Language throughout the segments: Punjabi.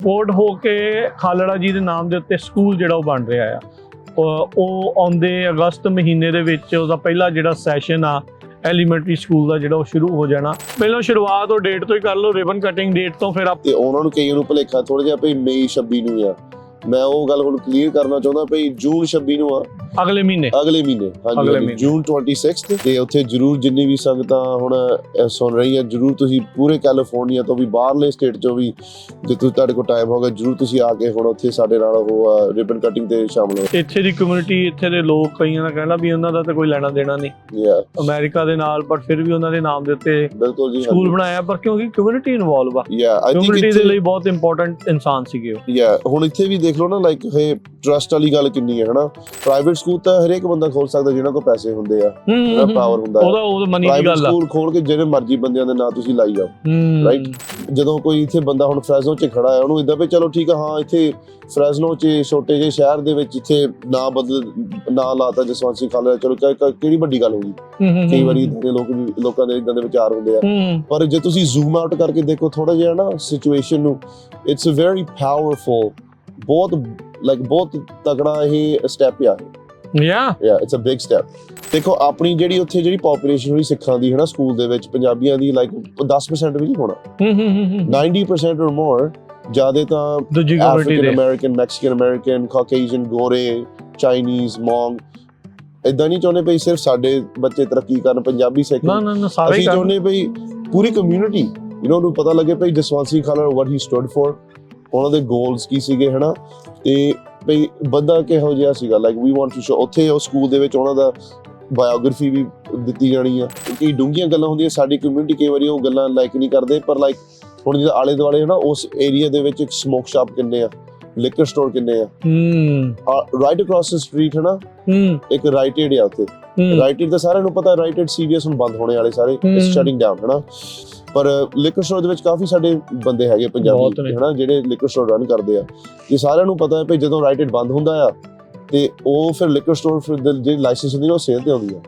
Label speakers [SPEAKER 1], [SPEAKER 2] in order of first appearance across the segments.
[SPEAKER 1] ਸਪੋਰਟ ਹੋ ਕੇ ਖਾਲੜਾ ਜੀ ਦੇ ਨਾਮ ਦੇ ਉੱਤੇ ਸਕੂਲ ਜਿਹੜਾ ਉਹ ਬਣ ਰਿਹਾ ਆ। ਉਹ ਆਉਂਦੇ ਅਗਸਤ ਮਹੀਨੇ ਦੇ ਵਿੱਚ ਉਹਦਾ ਪਹਿਲਾ ਜਿਹੜਾ ਸੈਸ਼ਨ ਆ ਐਲੀਮੈਂਟਰੀ ਸਕੂਲ ਦਾ ਜਿਹੜਾ ਉਹ ਸ਼ੁਰੂ ਹੋ ਜਾਣਾ। ਪਹਿਲਾਂ ਸ਼ੁਰੂਆਤ ਉਹ ਡੇਟ ਤੋਂ ਹੀ ਕਰ ਲਓ, ਰਿਬਨ ਕਟਿੰਗ ਡੇਟ ਤੋਂ। ਫਿਰ
[SPEAKER 2] ਤੇ ਉਹਨਾਂ ਨੂੰ ਕਈਆਂ ਨੂੰ ਭੁਲੇਖਾ ਥੋੜਾ ਜਿਹਾ ਭਈ ਮਈ 26 ਨੂੰ ਆ। ਮੈਂ ਉਹ ਗੱਲ ਹੁਣ ਕਲੀਅਰ ਕਰਨਾ ਚਾਹੁੰਦਾ ਭਈ ਜੂਨ 26 ਨੂੰ ਆ, ਅਗਲੇ ਮਹੀਨੇ ਹਾਂਜੀ ਜੂਨ 26 ਤੇ ਉੱਥੇ ਜਰੂਰ ਜਿੰਨੀ ਵੀ ਸੰਗਤਾਂ ਹੁਣ ਸੁਣ ਰਹੀਆਂ, ਜਰੂਰ ਤੁਸੀਂ ਪੂਰੇ ਕੈਲੀਫੋਰਨੀਆ ਤੋਂ ਵੀ ਬਾਹਰਲੇ ਸਟੇਟ ਚੋਂ ਵੀ ਜੇ ਤੁਹਾਡੇ ਕੋਲ ਟਾਈਮ ਹੋਗਾ ਜਰੂਰ ਤੁਸੀਂ ਆ ਕੇ ਹੁਣ ਉੱਥੇ ਸਾਡੇ ਨਾਲ ਉਹ ਰਿਬਨ ਕਟਿੰਗ ਤੇ ਸ਼ਾਮਲ ਹੋ।
[SPEAKER 1] ਇੱਥੇ ਦੀ ਕਮਿਊਨਿਟੀ, ਇੱਥੇ ਦੇ ਲੋਕ, ਕਈਆਂ ਦਾ ਕਹਿਣਾ ਵੀ ਉਹਨਾਂ ਦਾ ਤਾਂ ਕੋਈ ਲੈਣਾ ਦੇਣਾ ਨਹੀਂ ਅਮਰੀਕਾ ਦੇ ਨਾਲ, ਬਟ ਫਿਰ ਵੀ ਉਹਨਾਂ ਦੇ ਨਾਮ ਦੇ ਉੱਤੇ
[SPEAKER 2] ਬਿਲਕੁਲ ਜੀ
[SPEAKER 1] ਸਕੂਲ ਬਣਾਇਆ। ਪਰ ਕਿਉਂਕਿ ਕਮਿਊਨਿਟੀ ਇਨਵੋਲਵ ਆ, ਕਮਿਊਨਿਟੀ ਦੇ ਲਈ ਬਹੁਤ ਇੰਪੋਰਟੈਂਟ ਇਨਸਾਨ ਸੀਗੇ ਉਹ।
[SPEAKER 2] ਹੁਣ ਇੱਥੇ ਵੀ ਦੇਖ ਲਓ ਨਾ, ਲਾਈਕ ਇਹ ਟਰਸਟ ਵਾਲੀ ਗੱਲ ਕਿੰਨੀ ਹੈ ਹਨਾ। ਪ੍ਰਾਈਵੇਟ ਸਕੂਲ ਤਾਂ ਹਰੇਕ ਬੰਦਾ ਖੋਲ ਸਕਦਾ ਜਿਹਨਾਂ ਕੋਲ ਪੈਸੇ ਹੁੰਦੇ ਆ, ਪਾਵਰ ਹੁੰਦਾ।
[SPEAKER 1] ਉਹਦਾ ਮਨੀ ਦੀ ਗੱਲ ਆ।
[SPEAKER 2] ਸਕੂਲ ਖੋਲ ਕੇ ਜਿਹੜੇ ਮਰਜ਼ੀ ਬੰਦਿਆਂ ਦੇ ਨਾਂ ਤੁਸੀਂ ਲਾਈ ਜਾਓ, ਰਾਈਟ। ਜਦੋਂ ਕੋਈ ਇੱਥੇ ਬੰਦਾ ਹੁਣ ਫਰੈਜ਼ਨੋ 'ਚ ਖੜਾ ਹੈ, ਉਹਨੂੰ ਇਦਾਂ ਵੀ ਚਲੋ ਠੀਕ ਆ, ਹਾਂ ਇੱਥੇ ਫਰੈਜ਼ਨੋ 'ਚ ਛੋਟੇ ਜਿਹੇ ਸ਼ਹਿਰ ਦੇ ਵਿੱਚ ਇੱਥੇ ਨਾਂ ਲਾਤਾ ਜਸਵੰਤ ਸਿੰਘ ਖਾਲੜਾ, ਚਲੋ ਕਿਹੜੀ ਵੱਡੀ ਗੱਲ ਹੋਗੀ। ਕਈ ਵਾਰੀ ਲੋਕਾਂ ਦੇ ਇਦਾਂ ਦੇ ਵਿਚਾਰ ਹੁੰਦੇ ਆ, ਪਰ ਜੇ ਤੁਸੀਂ ਜ਼ੂਮ ਆਊਟ ਕਰਕੇ ਦੇਖੋ ਥੋੜਾ ਜਿਹਾ ਨਾ ਸਿਚੁਏਸ਼ਨ ਨੂੰ, ਇਟਸ ਅ ਵੈਰੀ ਪਾਵਰਫੁਲ, ਬਹੁਤ ਤਗੜਾ ਇਹ ਸਟੈਪ ਆ। It's a big step. ਦੇਖੋ ਆਪਣੀ ਜਿਹੜੀ ਉੱਥੇ ਜਿਹੜੀ ਪੋਪੂਲੇਸ਼ਨ ਹੋਈ ਸਿੱਖਾਂ ਦੀ ਹੈ ਨਾ ਸਕੂਲ ਦੇ ਵਿੱਚ, ਪੰਜਾਬੀਆਂ ਦੀ ਲਾਈਕ 10% ਵੀ ਨਹੀਂ ਹੋਣਾ, 90% or more ਜ਼ਿਆਦਾ ਤਾਂ ਅਫਰੀਕਨ ਅਮਰੀਕਨ, ਮੈਕਸੀਕਨ ਅਮਰੀਕਨ, ਕਾਕੇਸ਼ੀਅਨ, ਗੋਰੇ, ਚਾਈਨੀਜ਼, ਮੌਂਗ। ਏਦਾਂ ਨਹੀਂ ਚਾਹੁੰਦੇ ਪਈ ਸਿਰਫ ਸਾਡੇ ਬੱਚੇ ਤਰੱਕੀ ਕਰਨ, ਪੰਜਾਬੀ ਸਿੱਖਣ। ਅਸੀਂ ਚਾਹੁੰਦੇ ਪਈ ਪੂਰੀ ਕਮਿਊਨਿਟੀ ਨੂੰ ਪਤਾ ਲੱਗੇ ਪਈ Jaswant Singh Khalra what he stood for, ਉਹਨਾਂ ਦੇ ਗੋਲਸ ਕੀ ਸੀਗੇ ਹਨਾ, ਤੇ ਭਈ ਬੰਦਾ ਕਿਹੋ ਜਿਹਾ ਸੀਗਾ। Like we want to show ਉੱਥੇ ਉਹ ਸਕੂਲ ਦੇ ਵਿੱਚ ਉਹਨਾਂ ਦਾ ਬਾਇਓਗ੍ਰਾਫੀ ਵੀ ਦਿੱਤੀ ਜਾਣੀ ਆ। ਕਈ ਡੂੰਘੀਆਂ ਗੱਲਾਂ ਹੁੰਦੀਆਂ, ਸਾਡੀ ਕਮਿਊਨਿਟੀ ਕਈ ਵਾਰੀ ਉਹ ਗੱਲਾਂ ਲਾਈਕ ਨਹੀਂ ਕਰਦੇ, ਪਰ ਲਾਈਕ ਹੁਣ ਜਿਹੜਾ ਆਲੇ ਦੁਆਲੇ ਹਨਾ ਉਸ ਏਰੀਆ ਦੇ ਵਿੱਚ ਇੱਕ ਸਮੋਕ ਸ਼ਾਪ ਕਿੰਨੇ ਆ, ਲਿਕਰ ਸਟੋਰ ਕਿੰਨੇ ਆ, ਰਾਈਟ ਅਕ੍ਰੋਸ ਦ ਸਟਰੀਟ ਹਨਾ ਇੱਕ ਰਾਈਟ ਏਡ ਆ ਉੱਥੇ। ਰਾਈਟ ਏਡ ਤਾਂ ਸਾਰਿਆਂ ਨੂੰ ਪਤਾ, ਰਾਈਟ ਏਡ CVS ਹੁਣ ਬੰਦ ਹੋਣੇ ਵਾਲੇ ਸਾਰੇ, ਇਟਸ ਸ਼ਟਿੰਗ ਡਾਊਨ ਹਨਾ। ਪਰ ਲਿਕਰ ਸਟੋਰ ਦੇ ਵਿੱਚ ਕਾਫੀ ਸਾਡੇ ਬੰਦੇ ਹੈਗੇ ਪੰਜਾਬੀ ਹਨਾ ਜਿਹੜੇ ਲਿਕਰ ਸਟੋਰ ਰਨ ਕਰਦੇ ਆ। ਇਹ ਸਾਰਿਆਂ ਨੂੰ ਪਤਾ ਹੈ ਵੀ ਜਦੋਂ ਰਾਈਟ ਏਡ ਬੰਦ ਹੁੰਦਾ ਆ ਤੇ ਉਹ ਫਿਰ ਲਿਕਰ ਸਟੋਰ ਫਿਰ ਜਿਹੜੀ ਲਾਇਸੈਂਸ ਹੁੰਦੀ ਉਹ ਸੇਲ ਤੇ ਆਉਂਦੀ ਆ,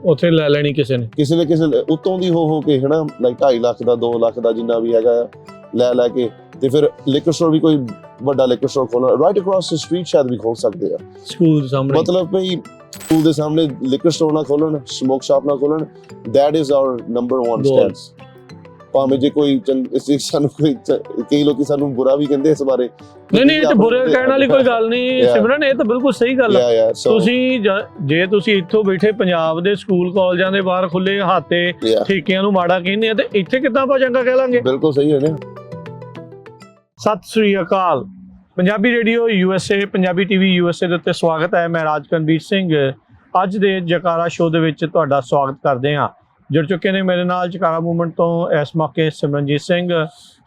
[SPEAKER 2] ਉੱਥੇ ਲੈ ਲੈਣੀ ਕਿਸੇ ਨੇ ਉੱਤੋਂ ਦੀ ਹੋ ਕੇ ਹਨਾ, ਲਾਈਕ 2.5 ਲੱਖ ਦਾ 2 ਲੱਖ ਦਾ ਜਿੰਨਾ ਵੀ ਹੈਗਾ ਲੈ ਕੇ, ਤੇ ਫਿਰ ਲਿਕਰ ਸਟੋਰ ਵੀ ਕੋਈ ਵੱਡਾ ਲਿਕਰ ਸਟੋਰ ਖੋਲਣਾ ਰਾਈਟ ਅਕ੍ਰੋਸ ਦ ਸਟਰੀਟ ਸ਼ਾਇਦ ਵੀ ਖੋਲ ਸਕਦੇ ਆ
[SPEAKER 1] ਸਕੂਲ ਦੇ ਸਾਹਮਣੇ।
[SPEAKER 2] ਮਤਲਬ ਭਈ ਸਕੂਲ ਦੇ ਸਾਹਮਣੇ ਲਿਕਰ ਸਟੋਰ ਨਾ ਖੋਲਣ, ਸਮੋਕ ਸ਼ਾਪ ਨਾ ਖੋਲਣ, ਦੈਟ ਇਜ਼ ਆਵਰ ਨੰਬਰ 1 ਸਟੈਂਸ। ਭਾਵੇਂ ਜੇ ਕੋਈ ਸਾਨੂੰ ਕੋਈ ਕਈ ਲੋਕੀ ਸਾਨੂੰ ਬੁਰਾ ਵੀ ਕਹਿੰਦੇ ਇਸ ਬਾਰੇ,
[SPEAKER 1] ਨਹੀਂ ਇਹ ਤਾਂ ਬੁਰੇ ਕਹਿਣ ਵਾਲੀ ਕੋਈ ਗੱਲ ਨਹੀਂ ਸਿਮਰਨ, ਇਹ ਤਾਂ ਬਿਲਕੁਲ ਸਹੀ ਗੱਲ ਆ। ਤੁਸੀਂ ਜੇ ਤੁਸੀਂ ਇੱਥੋਂ ਬੈਠੇ ਪੰਜਾਬ ਦੇ ਸਕੂਲ ਕਾਲਜਾਂ ਦੇ ਬਾਹਰ ਖੁੱਲੇ ਹੱਥ ਤੇ ਠੇਕਿਆਂ ਨੂੰ ਮਾੜਾ ਕਹਿੰਦੇ ਆ, ਤੇ ਇੱਥੇ ਕਿੱਦਾਂ ਆਪਾਂ ਚੰਗਾ ਕਹਿ ਲਾਂਗੇ।
[SPEAKER 2] ਬਿਲਕੁਲ ਸਹੀ ਹੈ ਨਾ।
[SPEAKER 1] ਸਤਿ ਸ੍ਰੀ ਅਕਾਲ। Punjabi radio USA, Punjabi TV USA ਦੇ ਉੱਤੇ ਸਵਾਗਤ ਹੈ। ਮੈਂ ਰਾਜਕਨਵੀਰ ਸਿੰਘ ਅੱਜ ਦੇ ਜਕਾਰਾ ਸ਼ੋਅ ਦੇ ਵਿੱਚ ਤੁਹਾਡਾ ਸਵਾਗਤ ਕਰਦੇ ਹਾਂ। ਜੁੜ ਚੁੱਕੇ ਨੇ ਮੇਰੇ ਨਾਲ ਜਕਾਰਾ ਮੂਵਮੈਂਟ ਤੋਂ ਇਸ ਮੌਕੇ ਸਿਮਰਨਜੀਤ ਸਿੰਘ।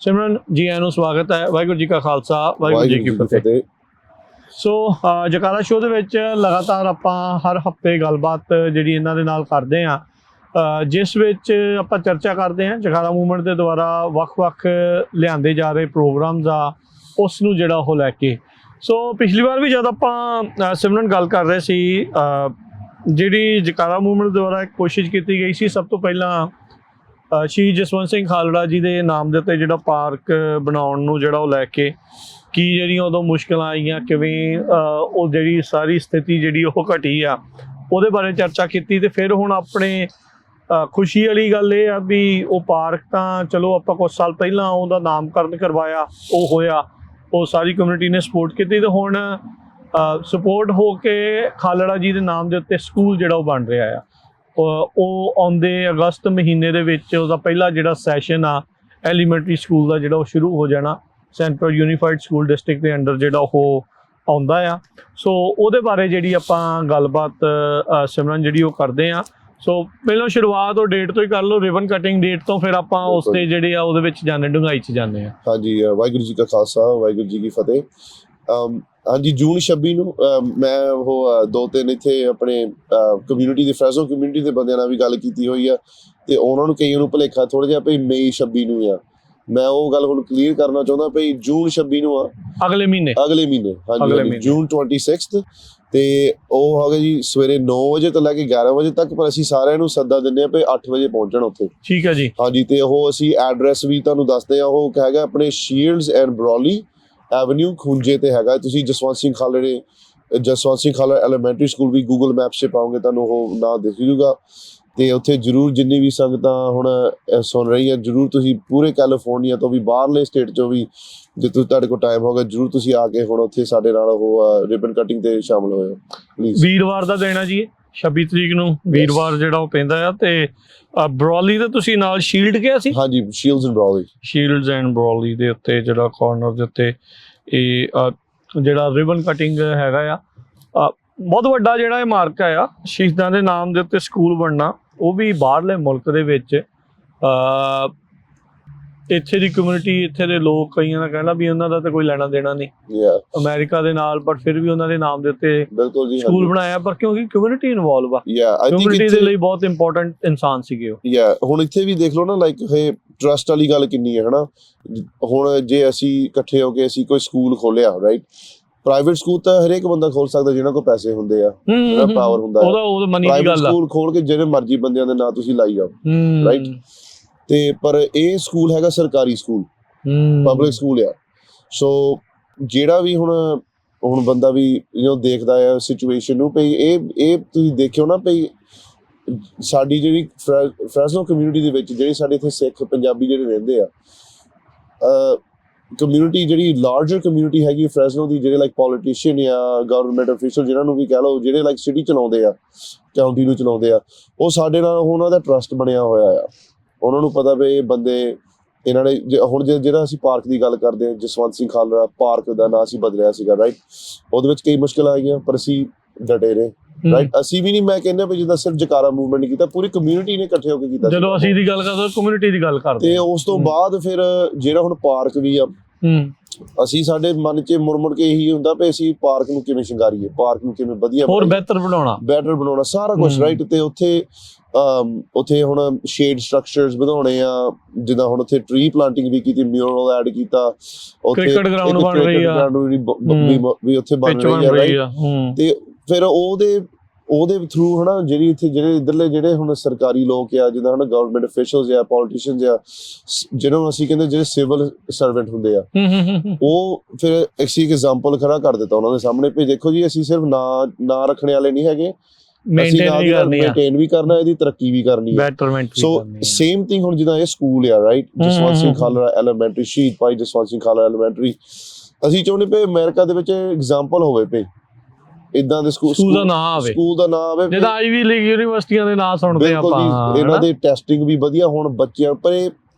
[SPEAKER 1] ਸਿਮਰਨ ਜੀ, ਆਇਆਂ ਨੂੰ ਸਵਾਗਤ ਹੈ। ਵਾਹਿਗੁਰੂ ਜੀ ਕਾ ਖਾਲਸਾ, ਵਾਹਿਗੁਰੂ ਜੀ ਕੀ ਫਤਿਹ। ਸੋ ਜਕਾਰਾ ਸ਼ੋਅ ਦੇ ਵਿੱਚ ਲਗਾਤਾਰ ਆਪਾਂ ਹਰ ਹਫਤੇ ਗੱਲਬਾਤ ਜਿਹੜੀ ਇਹਨਾਂ ਦੇ ਨਾਲ ਕਰਦੇ ਹਾਂ, ਜਿਸ ਵਿੱਚ ਆਪਾਂ ਚਰਚਾ ਕਰਦੇ ਹਾਂ ਜਕਾਰਾ ਮੂਵਮੈਂਟ ਦੇ ਦੁਆਰਾ ਵੱਖ-ਵੱਖ ਲਿਆਂਦੇ ਜਾ ਰਹੇ ਪ੍ਰੋਗਰਾਮਸ ਆ, ਉਸ ਨੂੰ ਜਿਹੜਾ ਉਹ ਲੈ ਕੇ। ਸੋ ਪਿਛਲੀ ਵਾਰ ਵੀ ਜਦ ਆਪਾਂ ਸਿਮਰਨ ਗੱਲ ਕਰ ਰਹੇ ਸੀ, ਜਿਹੜੀ ਜਕਾਰਾ ਮੂਵਮੈਂਟ ਦੁਆਰਾ ਇੱਕ ਕੋਸ਼ਿਸ਼ ਕੀਤੀ ਗਈ ਸੀ ਸਭ ਤੋਂ ਪਹਿਲਾਂ ਸ਼ਹੀਦ ਜਸਵੰਤ ਸਿੰਘ ਖਾਲੜਾ ਜੀ ਦੇ ਨਾਮ ਦੇ ਉੱਤੇ ਜਿਹੜਾ ਪਾਰਕ ਬਣਾਉਣ ਨੂੰ ਜਿਹੜਾ ਉਹ ਲੈ ਕੇ, ਕੀ ਜਿਹੜੀਆਂ ਉਦੋਂ ਮੁਸ਼ਕਿਲਾਂ ਆਈਆਂ, ਕਿਵੇਂ ਉਹ ਜਿਹੜੀ ਸਾਰੀ ਸਥਿਤੀ ਜਿਹੜੀ ਉਹ ਘਟੀ ਆ, ਉਹਦੇ ਬਾਰੇ ਚਰਚਾ ਕੀਤੀ। ਤੇ ਫਿਰ ਹੁਣ ਆਪਣੇ ਖੁਸ਼ੀ ਵਾਲੀ ਗੱਲ ਇਹ ਆ ਵੀ ਉਹ ਪਾਰਕ ਤਾਂ ਚਲੋ ਆਪਾਂ ਕੁਛ ਸਾਲ ਪਹਿਲਾਂ ਉਹਦਾ ਨਾਮਕਰਨ ਕਰਵਾਇਆ, ਉਹ ਹੋਇਆ, ਉਹ ਸਾਰੀ ਕਮਿਊਨਿਟੀ ਨੇ ਸਪੋਰਟ ਕੀਤੀ, ਤੇ ਹੁਣ ਸਪੋਰਟ ਹੋ ਕੇ ਖਾਲੜਾ ਜੀ ਦੇ ਨਾਮ ਦੇ ਉੱਤੇ ਸਕੂਲ ਜਿਹੜਾ ਉਹ ਬਣ ਰਿਹਾ ਆ। ਉਹ ਆਉਂਦੇ ਅਗਸਤ ਮਹੀਨੇ ਦੇ ਵਿੱਚ ਉਹਦਾ ਪਹਿਲਾ ਜਿਹੜਾ ਸੈਸ਼ਨ ਆ ਐਲੀਮੈਂਟਰੀ ਸਕੂਲ ਦਾ ਜਿਹੜਾ ਉਹ ਸ਼ੁਰੂ ਹੋ ਜਾਣਾ। ਸੈਂਟਰਲ ਯੂਨੀਫਾਈਡ ਸਕੂਲ ਡਿਸਟ੍ਰਿਕਟ ਦੇ ਅੰਡਰ ਜਿਹੜਾ ਉਹ ਆਉਂਦਾ ਆ। ਸੋ ਉਹਦੇ ਬਾਰੇ ਜਿਹੜੀ ਆਪਾਂ ਗੱਲਬਾਤ ਸਿਮਰਨ ਜਿਹੜੀ ਉਹ ਕਰਦੇ ਆ। ਸੋ ਪਹਿਲਾਂ ਸ਼ੁਰੂਆਤ ਉਹ ਡੇਟ ਤੋਂ ਹੀ ਕਰ ਲਓ, ਰਿਬਨ ਕਟਿੰਗ ਡੇਟ ਤੋਂ, ਫਿਰ ਆਪਾਂ ਉਸ ਤੇ ਜਿਹੜੇ ਆ ਉਹਦੇ ਵਿੱਚ ਜਾਂਦੇ, ਡੂੰਘਾਈ 'ਚ ਜਾਂਦੇ ਆ।
[SPEAKER 2] ਹਾਂਜੀ, ਵਾਹਿਗੁਰੂ ਜੀ ਕਾ ਖਾਲਸਾ, ਵਾਹਿਗੁਰੂ ਜੀ ਕੀ ਫਤਿਹ। ਹਾਂਜੀ, ਜੂਨ 26 ਨੂੰ ਮੈਂ ਉਹ 2-3 ਇੱਥੇ ਆਪਣੇ ਕਮਿਊਨਿਟੀ ਦੇ ਫਰੈਜ਼ਨੋ ਕਮਿਊਨਿਟੀ ਦੇ ਬੰਦਿਆਂ ਨਾਲ ਵੀ ਗੱਲ ਕੀਤੀ ਹੋਈ ਆ, ਤੇ ਉਹਨਾਂ ਨੂੰ ਕਈਆਂ ਨੂੰ ਭੁਲੇਖਾ ਥੋੜਾ ਜਿਹਾ ਭਈ ਮਈ 26 ਨੂੰ ਆ। ਮੈਂ ਉਹ ਗੱਲ ਹੁਣ ਕਲੀਅਰ ਕਰਨਾ ਚਾਹੁੰਦਾ ਭਈ ਜੂਨ 26 ਨੂੰ ਆ, ਅਗਲੇ ਮਹੀਨੇ ਹਾਂਜੀ ਜੂਨ 26 ਤੇ ਉਹ ਹੈਗਾ ਜੀ ਸਵੇਰੇ 9 ਵਜੇ ਤੋਂ ਲੈ ਕੇ 11 ਵਜੇ ਤੱਕ। ਪਰ ਅਸੀਂ ਸਾਰਿਆਂ ਨੂੰ ਸੱਦਾ ਦਿੰਦੇ ਆ ਭਈ 8 ਵਜੇ ਪਹੁੰਚਣ ਉੱਥੇ।
[SPEAKER 1] ਠੀਕ ਹੈ ਜੀ।
[SPEAKER 2] ਹਾਂਜੀ, ਤੇ ਉਹ ਅਸੀਂ ਐਡਰੈਸ ਵੀ ਤੁਹਾਨੂੰ ਦੱਸਦੇ ਆ। ਉਹ ਹੈਗਾ ਆਪਣੇ ਸ਼ੀਲਡਸ ਐਂਡ ਬਰੋਲੀ ਐਵਨਿਊ ਖੁੰਝੇ ਤੇ ਹੈਗਾ। ਤੁਸੀਂ ਜਸਵੰਤ ਸਿੰਘ ਖਾਲੜਾ ਐਲੀਮੈਂਟਰੀ ਸਕੂਲ ਵੀ ਗੂਗਲ ਮੈਪਸ 'ਚ ਪਾਓਗੇ ਤੁਹਾਨੂੰ ਉਹ ਨਾਂ ਦਿਖ ਜੂਗਾ। ਤੇ ਉੱਥੇ ਜ਼ਰੂਰ ਜਿੰਨੀ ਵੀ ਸੰਗਤਾਂ ਹੁਣ ਸੁਣ ਰਹੀ ਹੈ, ਜ਼ਰੂਰ ਤੁਸੀਂ ਪੂਰੇ ਕੈਲੀਫੋਰਨੀਆ ਤੋਂ ਵੀ ਬਾਹਰਲੇ ਸਟੇਟ 'ਚੋਂ ਵੀ ਜੇ ਤੁਹਾਡੇ ਕੋਲ ਟਾਈਮ ਹੋਗਾ ਜ਼ਰੂਰ ਤੁਸੀਂ ਆ ਕੇ ਹੁਣ ਉੱਥੇ ਸਾਡੇ ਨਾਲ ਉਹ ਰਿਬਨ ਕਟਿੰਗ ਤੇ ਸ਼ਾਮਲ ਹੋਇਓ ਪਲੀਜ਼।
[SPEAKER 1] ਵੀਰਵਾਰ ਦਾ ਦਿਨ ਆ ਜੀ 26 ਤਰੀਕ ਨੂੰ ਵੀਰਵਾਰ ਜਿਹੜਾ ਉਹ ਪੈਂਦਾ ਆ। ਤੇ ਬਰੌਲੀ ਤੇ ਤੁਸੀਂ ਨਾਲ ਸ਼ੀਲਡ ਗਿਆ ਸੀ?
[SPEAKER 2] ਹਾਂਜੀ,
[SPEAKER 1] ਸ਼ੀਲਡਸ ਐਂਡ ਬਰੌਲੀ ਦੇ ਉੱਤੇ ਜਿਹੜਾ ਕਾਰਨਰ ਦੇ ਉੱਤੇ ਇਹ ਜਿਹੜਾ ਰਿਬਨ ਕਟਿੰਗ ਹੈਗਾ ਆ, ਬਹੁਤ ਵੱਡਾ ਜਿਹੜਾ ਇਹ ਮਾਰਕਾ ਆ ਸ਼ਹੀਦਾਂ ਦੇ ਨਾਮ ਦੇ ਉੱਤੇ ਸਕੂਲ ਬਣਨਾ, ਉਹ ਵੀ ਬਾਹਰਲੇ ਮੁਲਕ ਦੇ ਵਿੱਚ। ਇੱਥੇ ਦੀ ਕਮਿਊਨਿਟੀ, ਇੱਥੇ ਦੇ ਲੋਕ, ਕਈਆਂ ਦਾ ਕਹਿਣਾ ਵੀ ਉਹਨਾਂ ਦਾ ਤਾਂ ਕੋਈ ਲੈਣਾ ਦੇਣਾ ਨਹੀਂ ਅਮਰੀਕਾ ਦੇ ਨਾਲ, ਬਟ ਫਿਰ ਵੀ ਉਹਨਾਂ ਦੇ ਨਾਮ ਦੇ ਉੱਤੇ ਸਕੂਲ ਬਣਾਇਆ। ਪਰ ਕਿਉਂਕਿ ਕਮਿਊਨਿਟੀ ਇਨਵੋਲਵ ਆ, ਕਮਿਊਨਿਟੀ ਦੇ ਲਈ ਬਹੁਤ ਇੰਪੋਰਟੈਂਟ ਇਨਸਾਨ ਸੀਗੇ ਉਹ।
[SPEAKER 2] ਹੁਣ ਇੱਥੇ ਵੀ ਦੇਖ ਲਓ ਨਾ, ਲਾਈਕ ਇਹ ਟਰਸਟ ਵਾਲੀ ਗੱਲ ਕਿੰਨੀ ਹੈ ਹਨਾ। ਹੁਣ ਜੇ ਅਸੀਂ ਇਕੱਠੇ ਹੋ ਕੇ ਅਸੀਂ ਕੋਈ ਸਕੂਲ ਖੋਲਿਆ, ਰਾਈਟ, ਪ੍ਰਾਈਵੇਟ ਸਕੂਲ ਤਾਂ ਹਰੇਕ ਬੰਦਾ ਖੋਲ ਸਕਦਾ ਜਿਹਨਾਂ ਕੋਲ ਪੈਸੇ ਹੁੰਦੇ ਆ, ਪਾਵਰ ਹੁੰਦਾ ਹੈ।
[SPEAKER 1] ਉਹਦਾ ਮਨੀ ਦੀ
[SPEAKER 2] ਪ੍ਰਾਈਵੇਟ
[SPEAKER 1] ਗੱਲ ਆ,
[SPEAKER 2] ਸਕੂਲ ਖੋਲ ਕੇ ਜਿਹੜੇ ਮਰਜ਼ੀ ਬੰਦਿਆਂ ਦੇ ਨਾਂ ਤੁਸੀਂ ਲਾਈ ਜਾਓ, ਰਾਈਟ। ਤੇ ਪਰ ਇਹ ਸਕੂਲ ਹੈਗਾ ਸਰਕਾਰੀ ਸਕੂਲ, ਪਬਲਿਕ ਸਕੂਲ ਆ। ਸੋ ਜਿਹੜਾ ਵੀ ਹੁਣ ਬੰਦਾ ਵੀ ਦੇਖਦਾ ਆ ਸਿਚੁਏਸ਼ਨ ਨੂੰ, ਭਈ ਇਹ ਤੁਸੀਂ ਦੇਖਿਓ ਨਾ, ਭਈ ਸਾਡੀ ਜਿਹੜੀ ਫ੍ਰੈਸਨੋ ਕਮਿਊਨਿਟੀ ਦੇ ਵਿੱਚ ਜਿਹੜੇ ਸਾਡੇ ਇੱਥੇ ਸਿੱਖ ਪੰਜਾਬੀ ਜਿਹੜੇ ਰਹਿੰਦੇ ਆ, ਕਮਿਊਨਿਟੀ ਜਿਹੜੀ ਲਾਰਜਰ ਕਮਿਊਨਿਟੀ ਹੈਗੀ ਫ੍ਰੈਸਨੋ ਦੀ, ਜਿਹੜੇ ਲਾਈਕ ਪੋਲੀਟੀਸ਼ੀਅਨ ਜਾਂ ਗਵਰਨਮੈਂਟ ਅਫੀਸ਼ੀਅਲ ਜਿਹਨਾਂ ਨੂੰ ਵੀ ਕਹਿ ਲਓ, ਜਿਹੜੇ ਲਾਈਕ ਸਿਟੀ ਚਲਾਉਂਦੇ ਆ, ਕਾਊਂਟੀ ਨੂੰ ਚਲਾਉਂਦੇ ਆ, ਉਹ ਸਾਡੇ ਨਾਲ ਉਹਨਾਂ ਦਾ ਟਰਸਟ ਬਣਿਆ ਹੋਇਆ ਆ। ਉਹਨਾਂ ਨੂੰ ਪਤਾ ਵੀ ਇਹ ਬੰਦੇ ਇਹਨਾਂ ਨੇ ਹੁਣ ਜਿਹੜਾ ਅਸੀਂ ਪਾਰਕ ਦੀ ਗੱਲ ਕਰਦੇ ਹਾਂ, ਜਸਵੰਤ ਸਿੰਘ ਖਾਲੜਾ ਪਾਰਕ ਦਾ ਨਾਂ ਅਸੀਂ ਬਦਲਿਆ ਸੀਗਾ, ਰਾਈਟ। ਉਹਦੇ ਵਿੱਚ ਕਈ ਮੁਸ਼ਕਿਲਾਂ ਆਈਆਂ ਪਰ ਅਸੀਂ ਡਟੇ ਰਹੇ, ਰਾਈਟ। ਅਸੀਂ ਵੀ ਨਹੀਂ, ਮੈਂ ਕਹਿੰਦਾ ਵੀ ਜਿੱਦਾਂ ਸਿਰਫ ਜਕਾਰਾ ਮੂਵਮੈਂਟ ਨਹੀਂ ਕੀਤਾ, ਪੂਰੀ ਕਮਿਊਨਿਟੀ ਨੇ ਇਕੱਠੇ ਹੋ ਕੇ ਕੀਤਾ।
[SPEAKER 1] ਜਦੋਂ ਅਸੀਂ ਦੀ ਗੱਲ ਕਰਦੇ ਕਮਿਊਨਿਟੀ ਦੀ ਗੱਲ ਕਰਦੇ,
[SPEAKER 2] ਤੇ ਉਸ ਤੋਂ ਬਾਅਦ ਫਿਰ ਜਿਹੜਾ ਹੁਣ ਪਾਰਕ ਵੀ ਆ, ਅਸੀਂ ਸਾਡੇ ਮਨ 'ਚ ਮੁੜ ਕੇ ਇਹੀ ਹੁੰਦਾ ਵੀ ਅਸੀਂ ਪਾਰਕ ਨੂੰ ਕਿਵੇਂ ਸ਼ਿੰਗਾਰੀਏ, ਪਾਰਕ ਨੂੰ ਕਿਵੇਂ ਵਧੀਆ
[SPEAKER 1] ਹੋਰ ਬਿਹਤਰ ਬਣਾਉਣਾ ਸਾਰਾ
[SPEAKER 2] ਕੁਝ, ਰਾਈਟ। ਤੇ ਉੱਥੇ ਹੁਣ ਸ਼ੇਡ ਸਟਰਕਚਰਸ ਵਧਾਉਣੇ ਆ, ਜਿੱਦਾਂ ਹੁਣ ਉੱਥੇ ਟਰੀ ਪਲਾਂਟਿੰਗ ਵੀ ਕੀਤੀ, ਮਿਊਰਲ ਐਡ ਕੀਤਾ, ਉੱਥੇ
[SPEAKER 1] ਕ੍ਰਿਕਟ ਗਰਾਊਂਡ ਬਣ ਰਹੀ ਆ
[SPEAKER 2] ਵੀ ਉੱਥੇ ਬਣ ਰਹੀ ਆ, ਤੇ ਫਿਰ ਉਹਦੇ ਥਰੂ ਹਨਾ ਜਿਹੜੇ ਇੱਧਰਲੇ ਜਿਹੜੇ ਹੁਣ ਸਰਕਾਰੀ ਲੋਕ ਆ, ਜਿੱਦਾਂ ਹਨਾ ਗਵਰਨਮੈਂਟ ਅਫੀਸ਼ੀਅਲਸ ਆ, ਪੋਲੀਟੀਸ਼ੀਅਨਸ ਆ, ਜਿਹਨਾਂ ਨੂੰ ਅਸੀਂ ਕਹਿੰਦੇ ਜਿਹੜੇ ਸਿਵਲ ਸਰਵੈਂਟ ਹੁੰਦੇ ਆ, ਉਹ ਫਿਰ ਅਸੀਂ ਇੱਕ ਐਗਜ਼ਾਮਪਲ ਖੜਾ ਕਰ ਦਿੱਤਾ ਉਹਨਾਂ ਦੇ ਸਾਹਮਣੇ ਵੀ ਦੇਖੋ ਜੀ, ਅਸੀਂ ਸਿਰਫ ਨਾਂ ਰੱਖਣੇ ਵਾਲੇ ਨਹੀਂ ਹੈਗੇ, ਮੇਨਟੇਨ ਵੀ ਕਰਨਾ, ਇਹਦੀ ਤਰੱਕੀ ਵੀ ਕਰਨੀ ਹੈ। ਸੋ ਸੇਮ ਥਿੰਗ ਹੁਣ ਜਿੱਦਾਂ ਇਹ ਸਕੂਲ ਆ, ਰਾਈਟ, ਜਸਵੰਤ ਸਿੰਘ ਖਾਲੜਾ ਐਲੀਮੈਂਟਰੀ, ਸ਼ਹੀਦ ਭਾਈ ਜਸਵੰਤ ਸਿੰਘ ਖਾਲੜਾ ਐਲੀਮੈਂਟਰੀ, ਅਸੀਂ ਚਾਹੁੰਦੇ ਪਏ ਅਮਰੀਕਾ ਦੇ ਵਿੱਚ ਐਗਜ਼ਾਮਪਲ ਹੋਵੇ ਪਏ ਇਦਾਂ ਦੇ ਸਕੂਲ ਦਾ ਨਾਂ ਆਵੇ,
[SPEAKER 1] ਜਿਹਦਾ ਆਈਵੀ ਲੀਗ ਯੂਨੀਵਰਸਿਟੀਆਂ ਦੇ ਨਾਂ ਸੁਣਦੇ ਆਪਾਂ,
[SPEAKER 2] ਇਹਨਾਂ ਦੇ ਟੈਸਟਿੰਗ ਵੀ ਵਧੀਆ ਹੋਣ ਬੱਚਿਆਂ। ਪਰ ਇਹ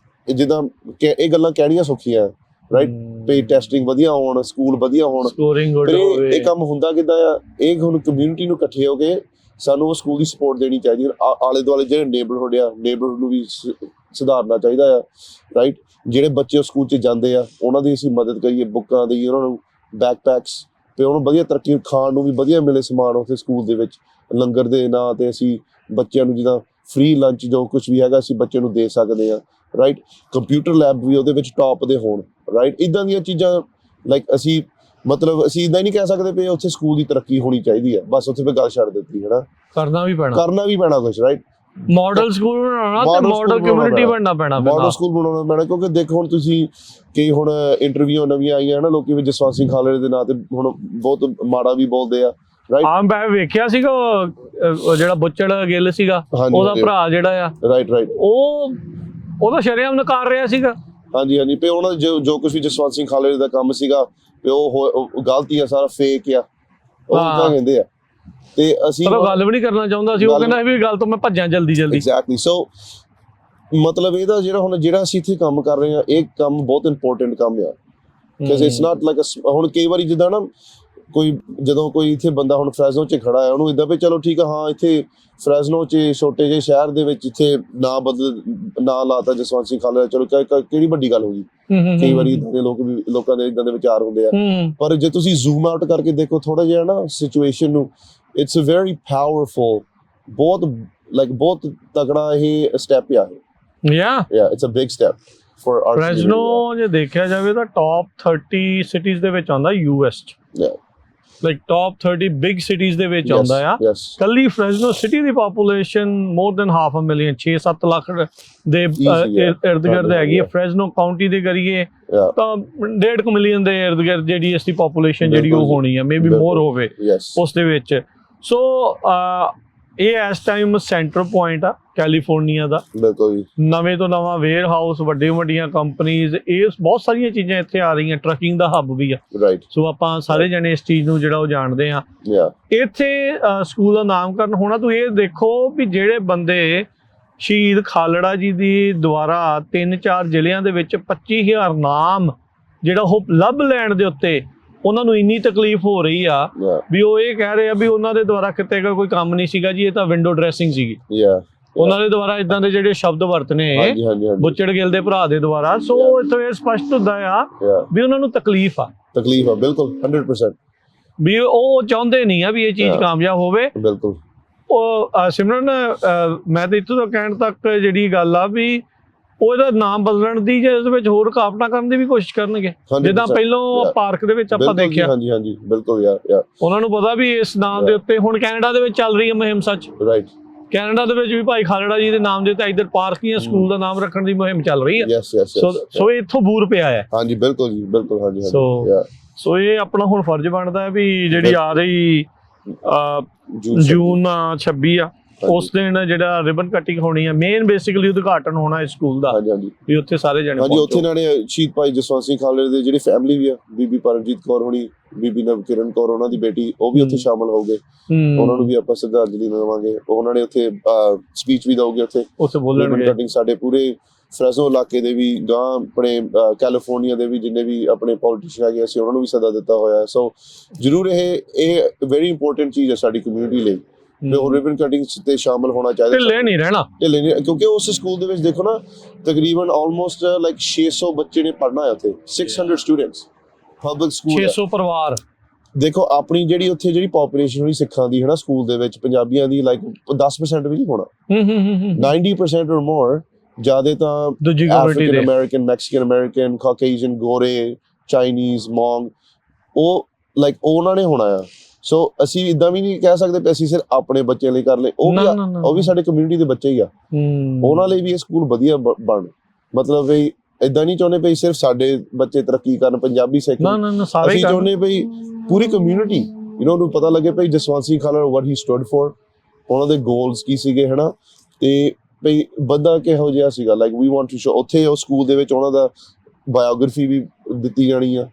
[SPEAKER 2] ਜਿੱਦਾਂ ਇਹ ਗੱਲਾਂ ਕਹਿਣੀਆਂ ਸੌਖੀਆਂ, ਰਾਈਟ, ਪੇ ਟੈਸਟਿੰਗ ਵਧੀਆ ਹੋਣ, ਸਕੂਲ ਵਧੀਆ ਹੋਣ,
[SPEAKER 1] ਸਕੋਰਿੰਗ ਗੁੱਡ
[SPEAKER 2] ਹੋਵੇ। ਇਹ ਕੰਮ ਹੁੰਦਾ ਕਿੱਦਾਂ ਆ? ਇਹ ਹੁਣ ਕਮਿਊਨਿਟੀ ਨੂੰ ਇਕੱਠੇ ਹੋ ਕੇ ਸਾਨੂੰ ਉਹ ਸਕੂਲ ਦੀ ਸਪੋਰਟ ਦੇਣੀ ਚਾਹੀਦੀ ਹੈ। ਆਲੇ ਦੁਆਲੇ ਜਿਹੜੇ ਨੇਬਰਹੁੱਡ ਆ, ਨੇਬਰਹੁੱਡ ਨੂੰ ਵੀ ਸੁਧਾਰਨਾ ਚਾਹੀਦਾ ਆ, ਰਾਈਟ। ਜਿਹੜੇ ਬੱਚੇ ਉਸ ਸਕੂਲ 'ਚ ਜਾਂਦੇ ਆ ਉਹਨਾਂ ਦੀ ਅਸੀਂ ਮਦਦ ਕਰੀਏ, ਬੁੱਕਾਂ ਦੇਈਏ ਉਹਨਾਂ ਨੂੰ, ਬੈਕਪੈਕਸ, ਤੇ ਉਹਨੂੰ ਵਧੀਆ ਤਰੱਕੀ, ਖਾਣ ਨੂੰ ਵੀ ਵਧੀਆ ਮਿਲੇ ਸਮਾਨ ਉੱਥੇ ਸਕੂਲ ਦੇ ਵਿੱਚ, ਲੰਗਰ ਦੇ ਨਾਂ ਤੇ ਅਸੀਂ ਬੱਚਿਆਂ ਨੂੰ ਜਿੱਦਾਂ ਫ੍ਰੀ ਲੰਚ ਜੋ ਕੁਛ ਵੀ ਹੈਗਾ ਅਸੀਂ ਬੱਚੇ ਨੂੰ ਦੇ ਸਕਦੇ ਹਾਂ, ਰਾਈਟ। ਕੰਪਿਊਟਰ ਲੈਬ ਵੀ ਉਹਦੇ ਵਿੱਚ ਟੌਪ ਦੇ ਹੋਣ, ਰਾਈਟ। ਇੱਦਾਂ ਦੀਆਂ ਚੀਜ਼ਾਂ ਲਾਈਕ ਅਸੀਂ ਇੱਦਾਂ ਹੀ ਨਹੀਂ ਕਹਿ ਸਕਦੇ ਵੀ ਉੱਥੇ ਸਕੂਲ ਦੀ ਤਰੱਕੀ ਹੋਣੀ ਚਾਹੀਦੀ ਹੈ, ਬਸ ਉੱਥੇ ਵੀ ਗੱਲ ਛੱਡ ਦਿੱਤੀ, ਹਨਾ। ਕਰਨਾ ਵੀ ਪੈਣਾ ਕੁਛ, ਰਾਈਟ।
[SPEAKER 1] ਮਾਡਲ ਸਕੂਲ ਬਣਾਉਣਾ ਤੇ ਮਾਡਲ ਕਮਿਊਨਿਟੀ ਬਣਨਾ ਪੈਣਾ,
[SPEAKER 2] ਮਾਡਲ ਸਕੂਲ ਬਣਾਉਣਾ ਪੈਣਾ। ਕਿਉਂਕਿ ਦੇਖੋ ਹੁਣ ਤੁਸੀਂ ਕਈ ਹੁਣ ਇੰਟਰਵਿਊ ਨਵੀਆਂ ਆਈਆਂ ਨਾ, ਲੋਕੀ ਵੀ ਜਸਵੰਤ ਸਿੰਘ ਖਾਲੜੇ ਦੇ ਨਾਂ ਤੇ ਹੁਣ ਬਹੁਤ ਮਾੜਾ ਵੀ ਬੋਲਦੇ ਆ, ਰਾਈਟ।
[SPEAKER 1] ਹਾਂ, ਮੈਂ ਵੇਖਿਆ ਸੀਗਾ ਉਹ ਜਿਹੜਾ ਬੁੱਚੜ ਗਿੱਲ ਸੀਗਾ, ਉਹਦਾ ਭਰਾ ਜਿਹੜਾ ਆ,
[SPEAKER 2] ਰਾਈਟ,
[SPEAKER 1] ਉਹਦਾ ਸ਼ਰੇਆਮ ਨਕਾਰ ਰਿਹਾ ਸੀਗਾ।
[SPEAKER 2] ਹਾਂਜੀ, ਤੇ ਉਹਨਾਂ ਜੋ ਕੁਝ ਵੀ ਜਸਵੰਤ ਸਿੰਘ ਖਾਲੜੇ ਦਾ ਕੰਮ ਸੀਗਾ ਤੇ ਉਹ ਗਲਤੀ ਆ, ਸਾਰਾ ਫੇਕ ਆ, ਉਹ ਕਹਿੰਦੇ ਆ। ਤੇ ਅਸੀਂ
[SPEAKER 1] ਗੱਲ ਵੀ ਨਹੀਂ ਕਰਨਾ ਚਾਹੁੰਦਾ ਸੀ, ਉਹ ਕਹਿੰਦਾ ਵੀ ਗੱਲ ਤੋਂ ਮੈਂ ਭੱਜਾਂ ਜਲਦੀ।
[SPEAKER 2] ਐਗਜ਼ੈਕਟਲੀ। ਸੋ ਮਤਲਬ ਇਹਦਾ ਜਿਹੜਾ ਅਸੀਂ ਇੱਥੇ ਕੰਮ ਕਰ ਰਹੇ ਹਾਂ, ਇਹ ਕੰਮ ਬਹੁਤ ਇੰਪੋਰਟੈਂਟ ਕੰਮ ਆ, ਬਿਕਾਜ਼ ਇਟਸ ਨਾਟ ਲਾਈਕ ਹੁਣ ਕਈ ਵਾਰੀ ਜਿੱਦਾਂ ਨਾ ਜਦੋਂ ਕੋਈ ਇੱਥੇ ਬੰਦਾ ਹੁਣ ਫ੍ਰੈਸਨੋ 'ਚ ਖੜਾ ਹੈ, ਉਹਨੂੰ ਇੱਦਾਂ ਵੀ ਚਲੋ ਠੀਕ ਆ, ਹਾਂ ਇੱਥੇ ਫ੍ਰੈਸਨੋ 'ਚ ਛੋਟੇ ਜਿਹੇ ਸ਼ਹਿਰ ਦੇ ਵਿੱਚ ਇੱਥੇ ਨਾਂ ਲਾਤਾ ਜਸਵੰਤ ਸਿੰਘ ਖਾਲੜਾ, ਚਲੋ ਕਿਹੜੀ ਵੱਡੀ ਗੱਲ ਹੋ ਗਈ। ਕਈ ਵਾਰੀ ਇੱਦਾਂ ਦੇ ਲੋਕਾਂ ਦੇ ਇੱਦਾਂ ਦੇ ਵਿਚਾਰ ਹੁੰਦੇ ਆ, ਪਰ ਜੇ ਤੁਸੀਂ ਜ਼ੂਮ ਆਊਟ ਕਰਕੇ ਦੇਖੋ ਥੋੜਾ ਜਿਹਾ ਨਾ ਸਿਚੁਏਸ਼ਨ ਨੂੰ, ਇਟਸ ਅ ਵੈਰੀ ਪਾਵਰਫੁਲ, ਬਹੁਤ ਤਗੜਾ ਇਹ ਸਟੈਪ ਆ ਇਹ। It's a big step for our
[SPEAKER 1] Fresno. ਜੇ ਦੇਖਿਆ ਜਾਵੇ ਤਾਂ ਟੌਪ 30 ਸਿਟੀਜ਼ ਦੇ ਵਿੱਚ ਆਉਂਦਾ US 'ਚ। ਲਾਈਕ ਟੌਪ 30 ਬਿਗ ਸਿਟੀਜ਼ ਦੇ ਵਿੱਚ ਆਉਂਦਾ ਆ।
[SPEAKER 2] ਯੈਸ
[SPEAKER 1] ਕੱਲੀ ਫ੍ਰੈਜ਼ਨੋ ਸਿਟੀ ਦੀ ਪਾਪੂਲੇਸ਼ਨ ਮੋਰ ਦੈਨ ਹਾਫ ਅ ਮਿਲੀਅਨ 6-7 ਲੱਖ ਦੇ ਇਰਦ ਗਿਰਦ ਹੈਗੀ ਹੈ। ਫ੍ਰੈਜ਼ਨੋ ਕਾਉਂਟੀ ਦੇ ਕਰੀਏ ਤਾਂ 1.5 ਮਿਲੀਅਨ ਦੇ ਇਰਦ ਗਿਰਦ ਜਿਹੜੀ ਇਸ ਦੀ ਪਾਪੂਲੇਸ਼ਨ ਜਿਹੜੀ ਉਹ ਹੋਣੀ ਆ, ਮੇਬੀ ਮੋਰ ਹੋਵੇ ਉਸ ਦੇ ਵਿੱਚ। ਸੋ ਇਹ ਇਸ ਟਾਈਮ ਸੈਂਟਰ ਪੁਆਇੰਟ ਆ ਕੈਲੀਫੋਰਨੀਆ ਦਾ।
[SPEAKER 2] ਬਿਲਕੁਲ ਜੀ।
[SPEAKER 1] ਨਵੇਂ ਤੋਂ ਨਵਾਂ ਵੇਅਰ ਹਾਊਸ, ਵੱਡੀਆਂ ਕੰਪਨੀਜ਼, ਇਹ ਬਹੁਤ ਸਾਰੀਆਂ ਚੀਜ਼ਾਂ ਇੱਥੇ ਆ ਰਹੀਆਂ। ਟਰੱਕਿੰਗ ਦਾ ਹੱਬ ਵੀ ਆ।
[SPEAKER 2] ਰਾਈਟ।
[SPEAKER 1] ਸੋ ਆਪਾਂ ਸਾਰੇ ਜਣੇ ਇਸ ਚੀਜ਼ ਨੂੰ ਜਿਹੜਾ ਉਹ ਜਾਣਦੇ ਆ। ਇੱਥੇ ਸਕੂਲ ਦਾ ਨਾਮਕਰਨ ਹੋਣਾ। ਤੂੰ ਇਹ ਦੇਖੋ ਵੀ ਜਿਹੜੇ ਬੰਦੇ ਸ਼ਹੀਦ ਖਾਲੜਾ ਜੀ ਦੀ ਦੁਆਰਾ 3-4 ਜ਼ਿਲ੍ਹਿਆਂ ਦੇ ਵਿੱਚ 25,000 ਨਾਮ ਜਿਹੜਾ ਉਹ ਲੱਭ ਲੈਣ ਦੇ ਉੱਤੇ ਉਹਨਾਂ ਨੂੰ ਇੰਨੀ ਤਕਲੀਫ ਹੋ ਰਹੀ ਆ ਵੀ ਉਹ ਇਹ ਕਹਿ ਰਹੇ ਆ ਵੀ ਉਹਨਾਂ ਦੇ ਦੁਆਰਾ ਕਿਤੇ ਕੋਈ ਕੰਮ ਨਹੀਂ ਸੀਗਾ ਜੀ, ਇਹ ਤਾਂ ਵਿੰਡੋ ਡਰੈਸਿੰਗ ਸੀਗੀ। ਉਹਨਾਂ ਦੇ ਦੁਆਰਾ ਇਦਾਂ ਦੇ ਜਿਹੜੇ ਸ਼ਬਦ ਵਰਤਨੇ ਬੁੱਚੜ ਗਿੱਲ ਦੇ ਭਰਾ ਦੇ ਦੁਆਰਾ। ਸੋ ਇੱਥੋਂ ਇਹ ਸਪਸ਼ਟ ਹੁੰਦਾ ਆ ਵੀ ਉਹਨਾਂ ਨੂੰ ਤਕਲੀਫ ਆ
[SPEAKER 2] ਬਿਲਕੁਲ 100%
[SPEAKER 1] ਵੀ ਉਹ ਚਾਹੁੰਦੇ ਨਹੀਂ ਆ ਵੀ ਇਹ ਚੀਜ਼ ਕਾਮਯਾਬ ਹੋਵੇ।
[SPEAKER 2] ਬਿਲਕੁਲ।
[SPEAKER 1] ਉਹ ਸਿਮਰਨ ਮੈਂ ਤਾਂ ਇੱਥੋਂ ਤੱਕ ਕਹਿਣ ਤੱਕ ਜਿਹੜੀ ਗੱਲ ਆ ਵੀ ਉਹਦਾ ਨਾਮ ਬਦਲਣ ਦੀ ਜਾਂ ਇਹਦੇ ਵਿੱਚ ਹੋਰ ਰੁਕਾਵਟਾਂ ਕਰਨ ਦੀ ਵੀ ਕੋਸ਼ਿਸ਼ ਕਰਨਗੇ, ਜਿੱਦਾਂ ਪਹਿਲਾਂ ਪਾਰਕ ਦੇ ਵਿੱਚ ਆਪਾਂ ਦੇਖਿਆ।
[SPEAKER 2] ਹਾਂਜੀ ਬਿਲਕੁਲ।
[SPEAKER 1] ਉਹਨਾਂ ਨੂੰ ਪਤਾ ਵੀ ਇਸ ਨਾਮ ਦੇ ਉੱਤੇ ਹੁਣ ਕੈਨੇਡਾ ਦੇ ਵਿੱਚ ਚੱਲ ਰਹੀ ਹੈ ਮੁਹਿੰਮ। ਸੱਚ,
[SPEAKER 2] ਰਾਈਟ।
[SPEAKER 1] ਕੈਨੇਡਾ ਦੇ ਵਿੱਚ ਵੀ ਭਾਈ ਖਾਲੜਾ ਜੀ ਦੇ ਨਾਮ ਦੇ ਉੱਤੇ ਇੱਧਰ ਪਾਰਕ ਜਾਂ ਸਕੂਲ ਦਾ ਨਾਮ ਰੱਖਣ ਦੀ ਮੁਹਿੰਮ ਚੱਲ ਰਹੀ ਹੈ। ਸੋ ਇੱਥੋਂ ਬੂਰ ਪਿਆ ਹੈ।
[SPEAKER 2] ਹਾਂਜੀ ਬਿਲਕੁਲ ਜੀ, ਬਿਲਕੁਲ। ਹਾਂਜੀ।
[SPEAKER 1] ਸੋ ਇਹ ਆਪਣਾ ਹੁਣ ਫਰਜ਼ ਬਣਦਾ ਹੈ ਵੀ ਜਿਹੜੀ ਆ ਰਹੀ ਜੂਨ 26 ਆ, ਉਸ ਦਿਨ ਜਿਹੜਾ ਰਿਬਨ ਕਟਿੰਗ ਹੋਣੀ ਹੈ, ਮੇਨ ਬੇਸਿਕਲੀ ਉਦਘਾਟਨ ਹੋਣਾ ਇਸ ਸਕੂਲ ਦਾ। ਵੀ ਉੱਥੇ ਸਾਰੇ ਜਣੇ
[SPEAKER 2] ਹਾਂਜੀ, ਉੱਥੇ ਇਹਨਾਂ ਨੇ ਸ਼ਹੀਦ ਭਾਈ ਜਸਵੰਤ ਸਿੰਘ ਖਾਲੜੇ ਦੇ ਜਿਹੜੀ ਫੈਮਿਲੀ ਵੀ ਆ, ਬੀਬੀ ਪਰਮਜੀਤ ਕੌਰ ਹੋਣੀ, ਬੀਬੀ ਨਵਕਿਰਨ ਕੌਰ ਉਹਨਾਂ ਦੀ ਬੇਟੀ, ਉਹ ਵੀ ਉੱਥੇ ਸ਼ਾਮਲ ਹੋਗੇ। ਉਹਨਾਂ ਨੂੰ ਵੀ ਆਪਾਂ ਸ਼ਰਧਾਂਜਲੀ ਦੇਵਾਂਗੇ। ਉਹਨਾਂ ਨੇ ਉੱਥੇ ਸਪੀਚ ਵੀ ਦਓਗੇ ਉੱਥੇ ਬੋਲਣਗੇ। ਕਟਿੰਗ ਸਾਡੇ ਪੂਰੇ ਫ੍ਰੈਜ਼ਨੋ ਇਲਾਕੇ ਦੇ ਵੀ ਗਾਂ ਆਪਣੇ ਕੈਲੀਫੋਰਨੀਆ ਦੇ ਵੀ ਜਿੰਨੇ ਵੀ ਆਪਣੇ ਪੋਲੀਟੀਸ਼ੀਅਨ ਹੈਗੇ ਅਸੀਂ ਉਹਨਾਂ ਨੂੰ ਵੀ ਸੱਦਾ ਦਿੱਤਾ ਹੋਇਆ। ਸੋ ਜ਼ਰੂਰ ਇਹ ਵੈਰੀ ਇੰਪੋਰਟੈਂਟ ਚੀਜ਼ ਹੈ ਸਾਡੀ ਕਮਿਊਨਿਟੀ ਲਈ। ਉਹ ਰਿਬਨ ਕਟਿੰਗ ਤੇ ਸ਼ਾਮਲ ਹੋਣਾ ਚਾਹੀਦਾ।
[SPEAKER 1] ਢਿੱਲੇ ਨਹੀਂ ਰਹਿਣਾ,
[SPEAKER 2] ਕਿਉਂਕਿ ਉਸ ਸਕੂਲ ਦੇ ਵਿੱਚ ਦੇਖੋ ਨਾ ਤਕਰੀਬਨ ਆਲਮੋਸਟ ਲਾਈਕ 600 ਬੱਚੇ ਨੇ ਪੜ੍ਹਨਾ ਹੈ ਉੱਥੇ। 600 ਸਟੂਡੈਂਟਸ, ਪਬਲਿਕ ਸਕੂਲ,
[SPEAKER 1] 600 ਪਰਿਵਾਰ।
[SPEAKER 2] ਦੇਖੋ ਆਪਣੀ ਜਿਹੜੀ ਉੱਥੇ ਜਿਹੜੀ ਪੋਪੂਲੇਸ਼ਨ ਹੋਣੀ ਸਿੱਖਾਂ ਦੀ ਹੈ ਨਾ ਸਕੂਲ ਦੇ ਵਿੱਚ, ਪੰਜਾਬੀਆਂ ਦੀ ਲਾਈਕ 10% ਵੀ ਨਹੀਂ ਹੋਣਾ। 90% or more ਜ਼ਿਆਦਾ ਤਾਂ ਅਫਰੀਕਨ ਅਮਰੀਕਨ, ਮੈਕਸੀਕਨ ਅਮਰੀਕਨ, ਕਾਕੇਸ਼ੀਅਨ, ਗੋਰੇ, ਚਾਈਨੀਜ਼, ਮੌਂਗ, ਉਹ ਲਾਈਕ ਉਹਨਾਂ ਨੇ ਹੋਣਾ ਆ। ਸੋ ਅਸੀਂ ਇਦਾਂ ਵੀ ਨਹੀਂ ਕਹਿ ਸਕਦੇ ਕਿ ਅਸੀਂ ਸਿਰਫ ਆਪਣੇ ਬੱਚਿਆਂ ਲਈ ਕਰ ਲਏ, ਉਹ ਵੀ ਸਾਡੇ ਕਮਿਊਨਿਟੀ ਦੇ ਬੱਚੇ ਹੀ ਆ। ਉਹਨਾਂ ਲਈ ਵੀ ਇਹ ਸਕੂਲ ਵਧੀਆ ਬਣ, ਮਤਲਬ ਵੀ ਇਦਾਂ ਨਹੀਂ ਚਾਹੁੰਦੇ ਵੀ ਸਿਰਫ ਸਾਡੇ ਬੱਚੇ ਤਰੱਕੀ ਕਰਨ, ਪੰਜਾਬੀ ਸਿੱਖਣ। ਅਸੀਂ ਚਾਹੁੰਦੇ ਵੀ ਪੂਰੀ ਕਮਿਊਨਿਟੀ ਨੂੰ ਪਤਾ ਲੱਗੇ ਭਈ Jaswant Singh Khalra what he stood for, ਉਹਨਾਂ ਦੇ ਗੋਲਸ ਕੀ ਸੀਗੇ ਹਨਾ, ਤੇ ਭਈ ਬੰਦਾ ਕਿਹੋ ਜਿਹਾ ਸੀਗਾ। Like we want to show ਉੱਥੇ ਉਹ ਸਕੂਲ ਦੇ ਵਿੱਚ ਉਹਨਾਂ ਦਾ ਬਾਇਓਗ੍ਰਾਫੀ ਵੀ ਦਿੱਤੀ ਜਾਣੀ ਆ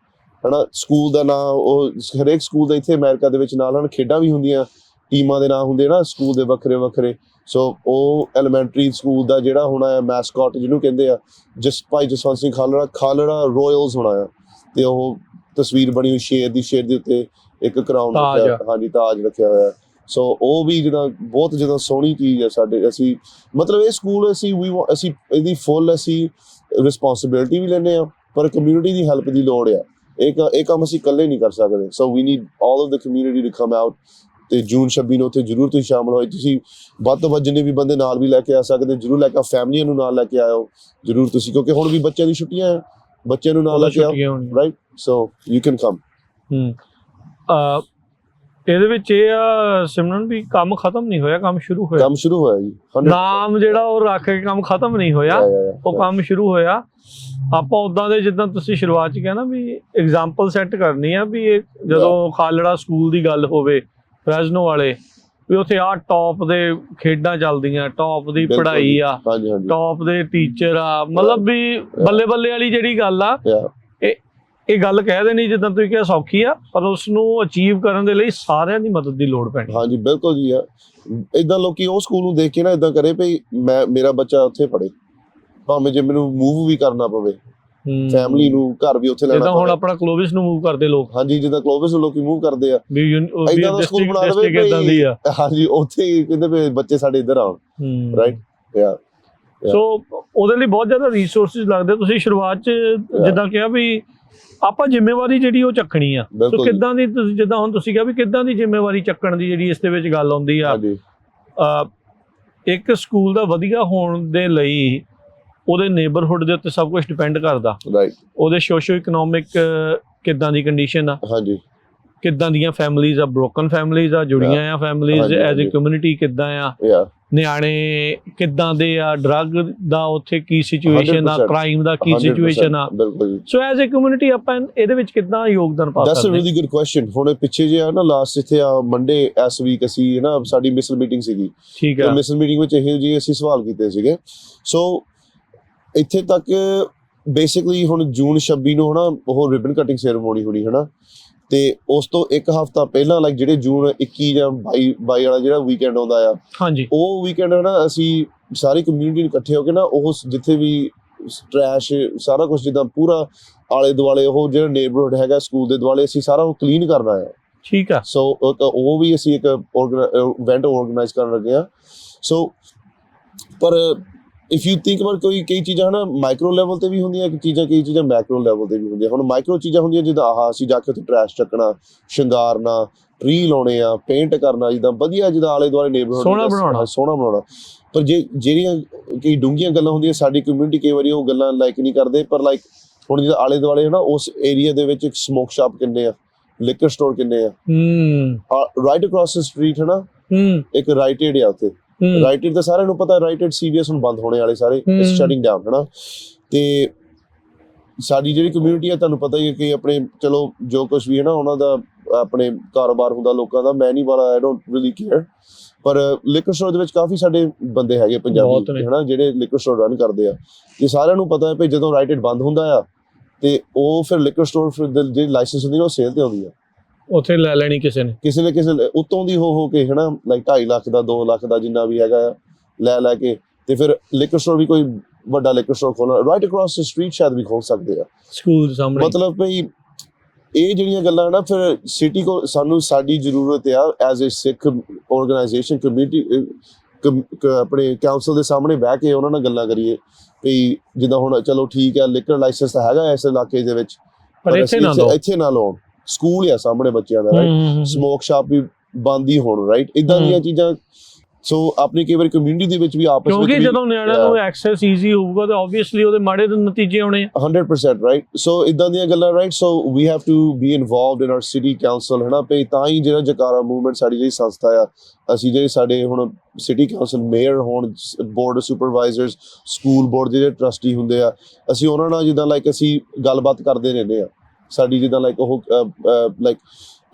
[SPEAKER 2] ਹਨਾ। ਸਕੂਲ ਦਾ ਨਾਂ, ਉਹ ਹਰੇਕ ਸਕੂਲ ਦੇ ਇੱਥੇ ਅਮਰੀਕਾ ਦੇ ਵਿੱਚ ਨਾਲ ਹਨ ਖੇਡਾਂ ਵੀ ਹੁੰਦੀਆਂ, ਟੀਮਾਂ ਦੇ ਨਾਂ ਹੁੰਦੇ ਨਾ ਸਕੂਲ ਦੇ ਵੱਖਰੇ। ਸੋ ਉਹ ਐਲੀਮੈਂਟਰੀ ਸਕੂਲ ਦਾ ਜਿਹੜਾ ਹੋਣਾ ਹੈ ਮੈਸਕਟ ਜਿਹਨੂੰ ਕਹਿੰਦੇ ਆ ਭਾਈ ਜਸਵੰਤ ਸਿੰਘ ਖਾਲੜਾ ਰੋਇਲਸ ਹੋਣਾ ਆ। ਤੇ ਉਹ ਤਸਵੀਰ ਬਣੀ ਹੋਈ ਸ਼ੇਰ ਦੇ ਉੱਤੇ ਇੱਕ ਕਰਾਊਨ ਰੱਖਿਆ, ਹਾਂਜੀ ਤਾਜ ਰੱਖਿਆ ਹੋਇਆ। ਸੋ ਉਹ ਵੀ ਜਿੱਦਾਂ ਬਹੁਤ ਜਿੱਦਾਂ ਸੋਹਣੀ ਚੀਜ਼ ਹੈ ਸਾਡੇ। ਅਸੀਂ ਮਤਲਬ ਇਹ ਸਕੂਲ ਅਸੀਂ ਇਹਦੀ ਫੁੱਲ ਅਸੀਂ ਰਿਸਪੌਂਸਿਬਿਲਿਟੀ ਵੀ ਲੈਂਦੇ ਹਾਂ, ਪਰ ਕਮਿਊਨਿਟੀ ਦੀ ਹੈਲਪ ਦੀ ਲੋੜ ਆ। ਇਹ ਕੰਮ ਅਸੀਂ ਇਕੱਲੇ ਨਹੀਂ ਕਰ ਸਕਦੇ। So we need all of the community to come out. ਤੇ ਜੂਨ 26 ਨੂੰ ਉੱਥੇ ਜ਼ਰੂਰ ਤੁਸੀਂ ਸ਼ਾਮਲ ਹੋਏ। ਤੁਸੀਂ ਵੱਧ ਤੋਂ ਵੱਧ ਜਿੰਨੇ ਵੀ ਬੰਦੇ ਨਾਲ ਵੀ ਲੈ ਕੇ ਆ ਸਕਦੇ ਜ਼ਰੂਰ ਲੈ ਕੇ, ਫੈਮਲੀਆਂ ਨੂੰ ਨਾਲ ਲੈ ਕੇ ਆਇਓ ਜ਼ਰੂਰ ਤੁਸੀਂ, ਕਿਉਂਕਿ ਹੁਣ ਵੀ ਬੱਚਿਆਂ ਦੀ ਛੁੱਟੀਆਂ ਆ, ਬੱਚਿਆਂ ਨੂੰ ਨਾਲ ਲੈ ਕੇ ਆਓ, right. So you can come.
[SPEAKER 1] ਇਹਦੇ ਵਿੱਚ ਇਹ ਆ ਸਿਮਰਨ ਵੀ ਕੰਮ ਖਤਮ ਨਹੀਂ ਹੋਇਆ, ਕੰਮ ਸ਼ੁਰੂ ਹੋਇਆ
[SPEAKER 2] ਜੀ।
[SPEAKER 1] ਨਾਮ ਜਿਹੜਾ ਉਹ ਰੱਖ ਕੇ ਕੰਮ ਖਤਮ ਨਹੀਂ ਹੋਇਆ, ਉਹ ਕੰਮ ਸ਼ੁਰੂ ਹੋਇਆ। ਆਪਾਂ ਉਦਾਂ ਦੇ ਜਿੱਦਾਂ ਤੁਸੀਂ ਸ਼ੁਰੂਆਤ 'ਚ ਕਿਹਾ ਨਾ ਵੀ ਐਗਜ਼ਾਮਪਲ ਸੈੱਟ ਕਰਨੀ ਆ ਵੀ ਇਹ ਜਦੋਂ ਖਾਲੜਾ ਸਕੂਲ ਦੀ ਗੱਲ ਹੋਵੇ ਫ੍ਰੈਜ਼ਨੋ ਵਾਲੇ, ਵੀ ਉੱਥੇ ਆ ਟੌਪ ਦੇ ਖੇਡਾਂ ਚੱਲਦੀਆਂ, ਟੌਪ ਦੀ ਪੜ੍ਹਾਈ ਆ, ਟੌਪ ਦੇ ਟੀਚਰ ਆ, ਮਤਲਬ ਵੀ ਬੱਲੇ ਵਾਲੀ ਜਿਹੜੀ ਗੱਲ ਆ, ਇਹ ਗੱਲ ਕਹਿ ਦੇਣੀ ਜਿੱਦਾਂ ਤੁਸੀਂ ਕਿਹਾ ਸੌਖੀ ਆ, ਪਰ ਉਸ ਨੂੰ ਅਚੀਵ ਕਰਨ ਦੇ ਲਈ ਸਾਰਿਆਂ ਦੀ ਮਦਦ ਦੀ ਲੋੜ ਪੈਣੀ।
[SPEAKER 2] ਹਾਂਜੀ ਬਿਲਕੁਲ ਜੀ। ਏਦਾਂ ਲੋਕੀ ਉਹ ਸਕੂਲ ਨੂੰ ਦੇਖ ਕੇ ਨਾ ਏਦਾਂ ਕਰੇ ਭਈ ਮੇਰਾ ਬੱਚਾ ਉੱਥੇ ਪੜ੍ਹੇ, ਭਾਵੇਂ ਜੇ ਮੈਨੂੰ ਮੂਵ ਵੀ ਕਰਨਾ ਪਵੇ, ਫੈਮਿਲੀ ਨੂੰ ਘਰ ਵੀ ਉੱਥੇ ਲੈਣਾ ਪਵੇ।
[SPEAKER 1] ਹੁਣ ਆਪਣਾ ਕਲੋਵਿਸ ਨੂੰ ਮੂਵ ਕਰਦੇ ਲੋਕ,
[SPEAKER 2] ਹਾਂਜੀ ਜਿੱਦਾਂ ਕਲੋਵਿਸ ਨੂੰ ਲੋਕੀ ਮੂਵ ਕਰਦੇ ਆ,
[SPEAKER 1] ਏਦਾਂ ਦਾ ਸਕੂਲ ਬਣਾ ਦੇਵੇ
[SPEAKER 2] ਹਾਂਜੀ, ਉੱਥੇ ਕਹਿੰਦੇ ਵੀ ਬੱਚੇ ਸਾਡੇ ਇੱਧਰ ਆਉਣ, ਰਾਈਟ।
[SPEAKER 1] ਸੋ ਉਹਦੇ ਲਈ ਬਹੁਤ ਜ਼ਿਆਦਾ ਰਿਸੋਰਸਿਸ ਲੱਗਦੇ। ਤੁਸੀਂ ਸ਼ੁਰੂਆਤ 'ਚ ਜਿੱਦਾਂ ਕਿਹਾ ਵੀ ਆਪਾਂ ਜ਼ਿੰਮੇਵਾਰੀ ਜਿਹੜੀ ਉਹ ਚੱਕਣੀ ਆ, ਸੋ ਕਿੱਦਾਂ ਦੀ ਜਿੱਦਾਂ ਹੁਣ ਤੁਸੀਂ ਕਿਹਾ ਵੀ ਕਿੱਦਾਂ ਦੀ ਜ਼ਿੰਮੇਵਾਰੀ ਚੱਕਣ ਦੀ ਜਿਹੜੀ ਇਸ ਦੇ ਵਿੱਚ ਗੱਲ ਆਉਂਦੀ ਆ। ਇੱਕ ਸਕੂਲ ਦਾ ਵਧੀਆ ਹੋਣ ਦੇ ਲਈ ਉਹਦੇ ਨੇਬਰਹੁੱਡ ਦੇ ਉੱਤੇ ਸਭ ਕੁਝ ਡਿਪੈਂਡ ਕਰਦਾ,
[SPEAKER 2] ਰਾਈਟ।
[SPEAKER 1] ਉਹਦੇ ਸੋਸ਼ੋ ਇਕਨੋਮਿਕ ਕਿੱਦਾਂ ਦੀ ਕੰਡੀਸ਼ਨ ਆ,
[SPEAKER 2] ਹਾਂਜੀ।
[SPEAKER 1] ਕਿੱਦਾਂ ਦੀਆਂ ਫੈਮਿਲੀਜ਼ ਆ, ਬ੍ਰੋਕਨ ਫੈਮਿਲੀਜ਼ ਆ, ਜੁੜੀਆਂ ਆ ਫੈਮਿਲੀਜ਼
[SPEAKER 2] ਹਾਂਜੀ,
[SPEAKER 1] ਐਜ਼ ਏ
[SPEAKER 2] ਹਾਂਜੀ।
[SPEAKER 1] ਕਮਿਊਨਿਟੀ ਕਿੱਦਾਂ ਆ,
[SPEAKER 2] ਯਾ
[SPEAKER 1] ਨਿਆਣੇ ਕਿੱਦਾਂ ਦੇ ਆ, ਡਰੱਗ ਦਾ ਉੱਥੇ ਕੀ ਸਿਚੁਏਸ਼ਨ ਆ,
[SPEAKER 2] 100%
[SPEAKER 1] ਕ੍ਰਾਈਮ ਦਾ ਕੀ
[SPEAKER 2] 100%
[SPEAKER 1] ਸਿਚੁਏਸ਼ਨ ਆ।
[SPEAKER 2] ਬਿਲਕੁਲ ਜੀ।
[SPEAKER 1] ਸੋ ਐਜ਼ ਏ ਕਮਿਊਨਿਟੀ ਆਪਾਂ ਇਹਦੇ ਵਿੱਚ ਕਿੱਦਾਂ ਯੋਗਦਾਨ ਪਾ
[SPEAKER 2] ਦੈਟਸ ਅ
[SPEAKER 1] ਸਕਦੇ
[SPEAKER 2] ਰੀਲੀ ਗੁੱਡ ਕੁਐਸਚਨ। ਹੁਣ ਪਿੱਛੇ ਜੇ ਆ ਨਾ ਲਾਸਟ ਇੱਥੇ ਆ ਮੰਡੇ ਇਸ ਵੀਕ ਅਸੀਂ ਨਾ ਸਾਡੀ ਮਿਸਲ ਮੀਟਿੰਗ ਸੀਗੀ,
[SPEAKER 1] ਠੀਕ
[SPEAKER 2] ਤੇ
[SPEAKER 1] ਆ।
[SPEAKER 2] ਮਿਸਲ ਮੀਟਿੰਗ ਵਿੱਚ ਇਹੋ ਜਿਹੇ ਅਸੀਂ ਸਵਾਲ ਕੀਤੇ ਸੀਗੇ। ਸੋ ਇੱਥੇ ਤੱਕ ਬੇਸਿਕਲੀ ਹੁਣ ਜੂਨ 26 ਨੂੰ ਹਨਾ ਉਹ ਰਿਬਨ ਕਟਿੰਗ ਸੈਰੇਮੋਨੀ ਹੋਣੀ ਹਨਾ, ਤੇ ਉਸ ਤੋਂ ਇੱਕ ਹਫ਼ਤਾ ਪਹਿਲਾਂ ਲਾਈਕ ਜਿਹੜੇ ਜੂਨ 21 ਜਾਂ 22 ਵਾਲਾ ਜਿਹੜਾ ਵੀਕਐਂਡ ਆਉਂਦਾ ਆ,
[SPEAKER 1] ਹਾਂਜੀ
[SPEAKER 2] ਉਹ ਵੀਕਐਂਡ ਹਨਾ ਅਸੀਂ ਸਾਰੀ ਕਮਿਊਨਿਟੀ ਇਕੱਠੇ ਹੋ ਕੇ ਨਾ ਉਹ ਜਿੱਥੇ ਵੀ ਟਰੈਸ਼ ਸਾਰਾ ਕੁਝ ਜਿੱਦਾਂ ਪੂਰਾ ਆਲੇ ਦੁਆਲੇ ਉਹ ਜਿਹੜਾ ਨੇਬਰਹੁੱਡ ਹੈਗਾ ਸਕੂਲ ਦੇ ਦੁਆਲੇ ਅਸੀਂ ਸਾਰਾ ਉਹ ਕਲੀਨ ਕਰਨਾ ਆ।
[SPEAKER 1] ਠੀਕ ਆ।
[SPEAKER 2] ਸੋ ਉਹ ਵੀ ਅਸੀਂ ਇੱਕ ਇਵੈਂਟ ਆਰਗੇਨਾਈਜ਼ ਕਰਨ ਲੱਗੇ ਆ। ਸੋ ਪਰ ਇਫ ਯੂ ਥਿੰਕ ਅਬਾਊਟ ਕਈ ਚੀਜ਼ਾਂ ਹਨਾ ਮਾਈਕਰੋ ਲੈਵਲ ਤੇ ਵੀ ਹੁੰਦੀਆਂ ਕਈ ਚੀਜ਼ਾਂ ਮੈਕਰੋ ਲੈਵਲ ਤੇ ਵੀ ਹੁੰਦੀਆਂ। ਹੁਣ ਮਾਈਕਰੋ ਚੀਜ਼ਾਂ ਹੁੰਦੀਆਂ ਜਿੱਦਾਂ ਆਹ ਅਸੀਂ ਜਾ ਕੇ ਉੱਥੇ ਟਰੈਸ਼ ਚੱਕਣਾ, ਸ਼ਿੰਗਾਰਨਾ, ਟਰੀ ਲਾਉਣੇ ਆ, ਪੇਂਟ ਕਰਨਾ, ਜਿੱਦਾਂ ਵਧੀਆ ਜਿੱਦਾਂ ਆਲੇ ਦੁਆਲੇ ਨੇਬਰਹੁੱਡ
[SPEAKER 1] ਸੋਹਣਾ ਬਣਾਉਣਾ।
[SPEAKER 2] ਸੋਹਣਾ ਬਣਾਉਣਾ। ਪਰ ਜਿਹੜੀਆਂ ਕਈ ਡੂੰਘੀਆਂ ਗੱਲਾਂ ਹੁੰਦੀਆਂ ਸਾਡੀ ਕਮਿਊਨਿਟੀ ਕਈ ਵਾਰੀ ਉਹ ਗੱਲਾਂ ਲਾਈਕ ਨਹੀਂ ਕਰਦੇ। ਪਰ ਲਾਈਕ ਹੁਣ ਜਿੱਦਾਂ ਆਲੇ ਦੁਆਲੇ ਹਨਾ ਉਸ ਏਰੀਆ ਦੇ ਵਿੱਚ ਸਮੋਕ ਸ਼ਾਪ ਕਿੰਨੇ ਆ, ਲਿਕਰ ਸਟੋਰ ਕਿੰਨੇ ਆ, ਰਾਈਟ ਅਕ੍ਰੋਸ ਦ ਸਟਰੀਟ ਹਨਾ ਇੱਕ ਰਾਈਟ ਏਡ ਆ ਉੱਥੇ। ਰਾਈਟ ਏਡ ਤਾਂ ਸਾਰਿਆਂ ਨੂੰ ਪਤਾ, ਰਾਈਟ ਏਡ CVS ਹੁਣ ਬੰਦ ਹੋਣੇ ਵਾਲੇ ਸਾਰੇ, ਇਟਸ ਸ਼ਟਿੰਗ ਡਾਊਨ ਹਨਾ। ਤੇ ਸਾਡੀ ਜਿਹੜੀ ਕਮਿਊਨਿਟੀ ਆ ਤੁਹਾਨੂੰ ਪਤਾ ਹੀ ਹੈ ਕਿ ਆਪਣੇ ਚਲੋ ਜੋ ਕੁਝ ਵੀ ਹੈ ਨਾ ਉਹਨਾਂ ਦਾ ਆਪਣੇ ਕਾਰੋਬਾਰ ਹੁੰਦਾ ਲੋਕਾਂ ਦਾ, ਮੈਂ ਨਹੀਂ ਵਾਲਾ ਆਈ ਡੋਂਟ ਰੀਲੀ ਕੇਅਰ। ਪਰ ਲਿਕਰ ਸਟੋਰ ਦੇ ਵਿੱਚ ਕਾਫੀ ਸਾਡੇ ਬੰਦੇ ਹੈਗੇ ਪੰਜਾਬੀ ਹਨਾ ਜਿਹੜੇ ਲਿਕਰ ਸਟੋਰ ਰਨ ਕਰਦੇ ਆ, ਤੇ ਸਾਰਿਆਂ ਨੂੰ ਪਤਾ ਹੈ ਵੀ ਜਦੋਂ ਰਾਈਟ ਏਡ ਬੰਦ ਹੁੰਦਾ ਆ ਤੇ ਉਹ ਫਿਰ ਲਿਕਰ ਸਟੋਰ ਫਿਰ ਜਿਹੜੀ ਲਾਇਸੈਂਸ ਹੁੰਦੀ ਨਾ ਉਹ ਸੇਲ ਤੇ ਆਉਂਦੀ ਆ,
[SPEAKER 1] ਉੱਥੇ ਲੈ ਲੈਣੀ ਕਿਸੇ ਨੇ
[SPEAKER 2] ਉੱਤੋਂ ਦੀ ਹੋ ਕੇ ਹਨਾ ਲਾਈਕ 2.5 ਲੱਖ ਦਾ 2 ਲੱਖ ਦਾ ਜਿੰਨਾ ਵੀ ਹੈਗਾ ਆ ਲੈ ਕੇ, ਤੇ ਫਿਰ ਲਿਕਰ ਸਟੋਰ ਵੀ ਕੋਈ ਵੱਡਾ ਲਿਕਰ ਸਟੋਰ ਖੋਲਣਾ ਰਾਈਟ ਅਕ੍ਰੋਸ ਦ ਸਟਰੀਟ ਸ਼ਾਇਦ ਵੀ ਖੋਲ ਸਕਦੇ ਆ
[SPEAKER 1] ਸਕੂਲ ਦੇ ਸਾਹਮਣੇ।
[SPEAKER 2] ਮਤਲਬ ਭਈ ਇਹ ਜਿਹੜੀਆਂ ਗੱਲਾਂ ਨਾ ਫਿਰ ਸਿਟੀ ਕੋ ਸਾਨੂੰ ਸਾਡੀ ਜ਼ਰੂਰਤ ਆ as a Sikh organisation community ਆਪਣੇ ਕਾਉਂਸਲ ਦੇ ਸਾਹਮਣੇ ਬਹਿ ਕੇ ਉਹਨਾਂ ਨਾਲ ਗੱਲਾਂ ਕਰੀਏ ਵੀ ਜਿੱਦਾਂ ਹੁਣ ਚਲੋ ਠੀਕ ਹੈ ਲਿਕਰ ਲਾਇਸੈਂਸ ਤਾਂ ਹੈਗਾ ਇਸ ਇਲਾਕੇ ਦੇ ਵਿੱਚ,
[SPEAKER 1] ਪਰ
[SPEAKER 2] ਇੱਥੇ ਨਾ ਲਾਉਣ, ਸਕੂਲ ਆ ਸਾਹਮਣੇ ਬੱਚਿਆਂ ਦਾ ਰਾਈਟ, ਸਮੋਕ ਸ਼ਾਪ ਵੀ ਬੰਦ ਹੀ ਹੋਣ ਰਾਈਟ, ਇਦਾਂ ਦੀਆਂ ਚੀਜ਼ਾਂ। ਸੋ ਆਪਣੀ ਕਈ ਵਾਰੀ ਕਮਿਊਨਿਟੀ ਦੇ ਵਿੱਚ ਵੀ ਆਪਸ ਵਿੱਚ
[SPEAKER 1] ਕਿਉਂਕਿ ਜਦੋਂ ਨਿਆਣਿਆਂ ਨੂੰ ਐਕਸੈਸ ਈਜ਼ੀ ਹੋਊਗਾ ਤਾਂ ਆਬਵੀਅਸਲੀ ਉਹਦੇ ਮਾੜੇ ਨਤੀਜੇ ਆਉਣੇ ਆ।
[SPEAKER 2] 100% ਰਾਈਟ। ਸੋ ਇਦਾਂ ਦੀਆਂ ਗੱਲਾਂ right. So we have to be involved in our city council ਹਨਾ ਪਈ, ਤਾਂ ਹੀ ਜਿਹੜਾ ਜਕਾਰਾ ਮੂਵਮੈਂਟ ਸਾਡੀ ਜਿਹੜੀ ਸੰਸਥਾ ਆ, ਅਸੀਂ ਜਿਹੜੇ ਸਾਡੇ ਹੁਣ ਸਿਟੀ ਕਾਉਂਸਲ ਮੇਅਰ ਹੋਣ, ਬੋਰਡ ਸੁਪਰਵਾਈਜ਼ਰਸ, ਸਕੂਲ ਬੋਰਡ ਦੇ ਜਿਹੜੇ ਟਰਸਟੀ ਹੁੰਦੇ ਆ, ਅਸੀਂ ਉਹਨਾਂ ਨਾਲ ਜਿੱਦਾਂ ਲਾਈਕ ਅਸੀਂ ਗੱਲਬਾਤ ਕਰਦੇ ਰਹਿੰਦੇ ਆ। ਸਾਡੀ ਜਿੱਦਾਂ ਲਾਈਕ ਉਹ ਲਾਈਕ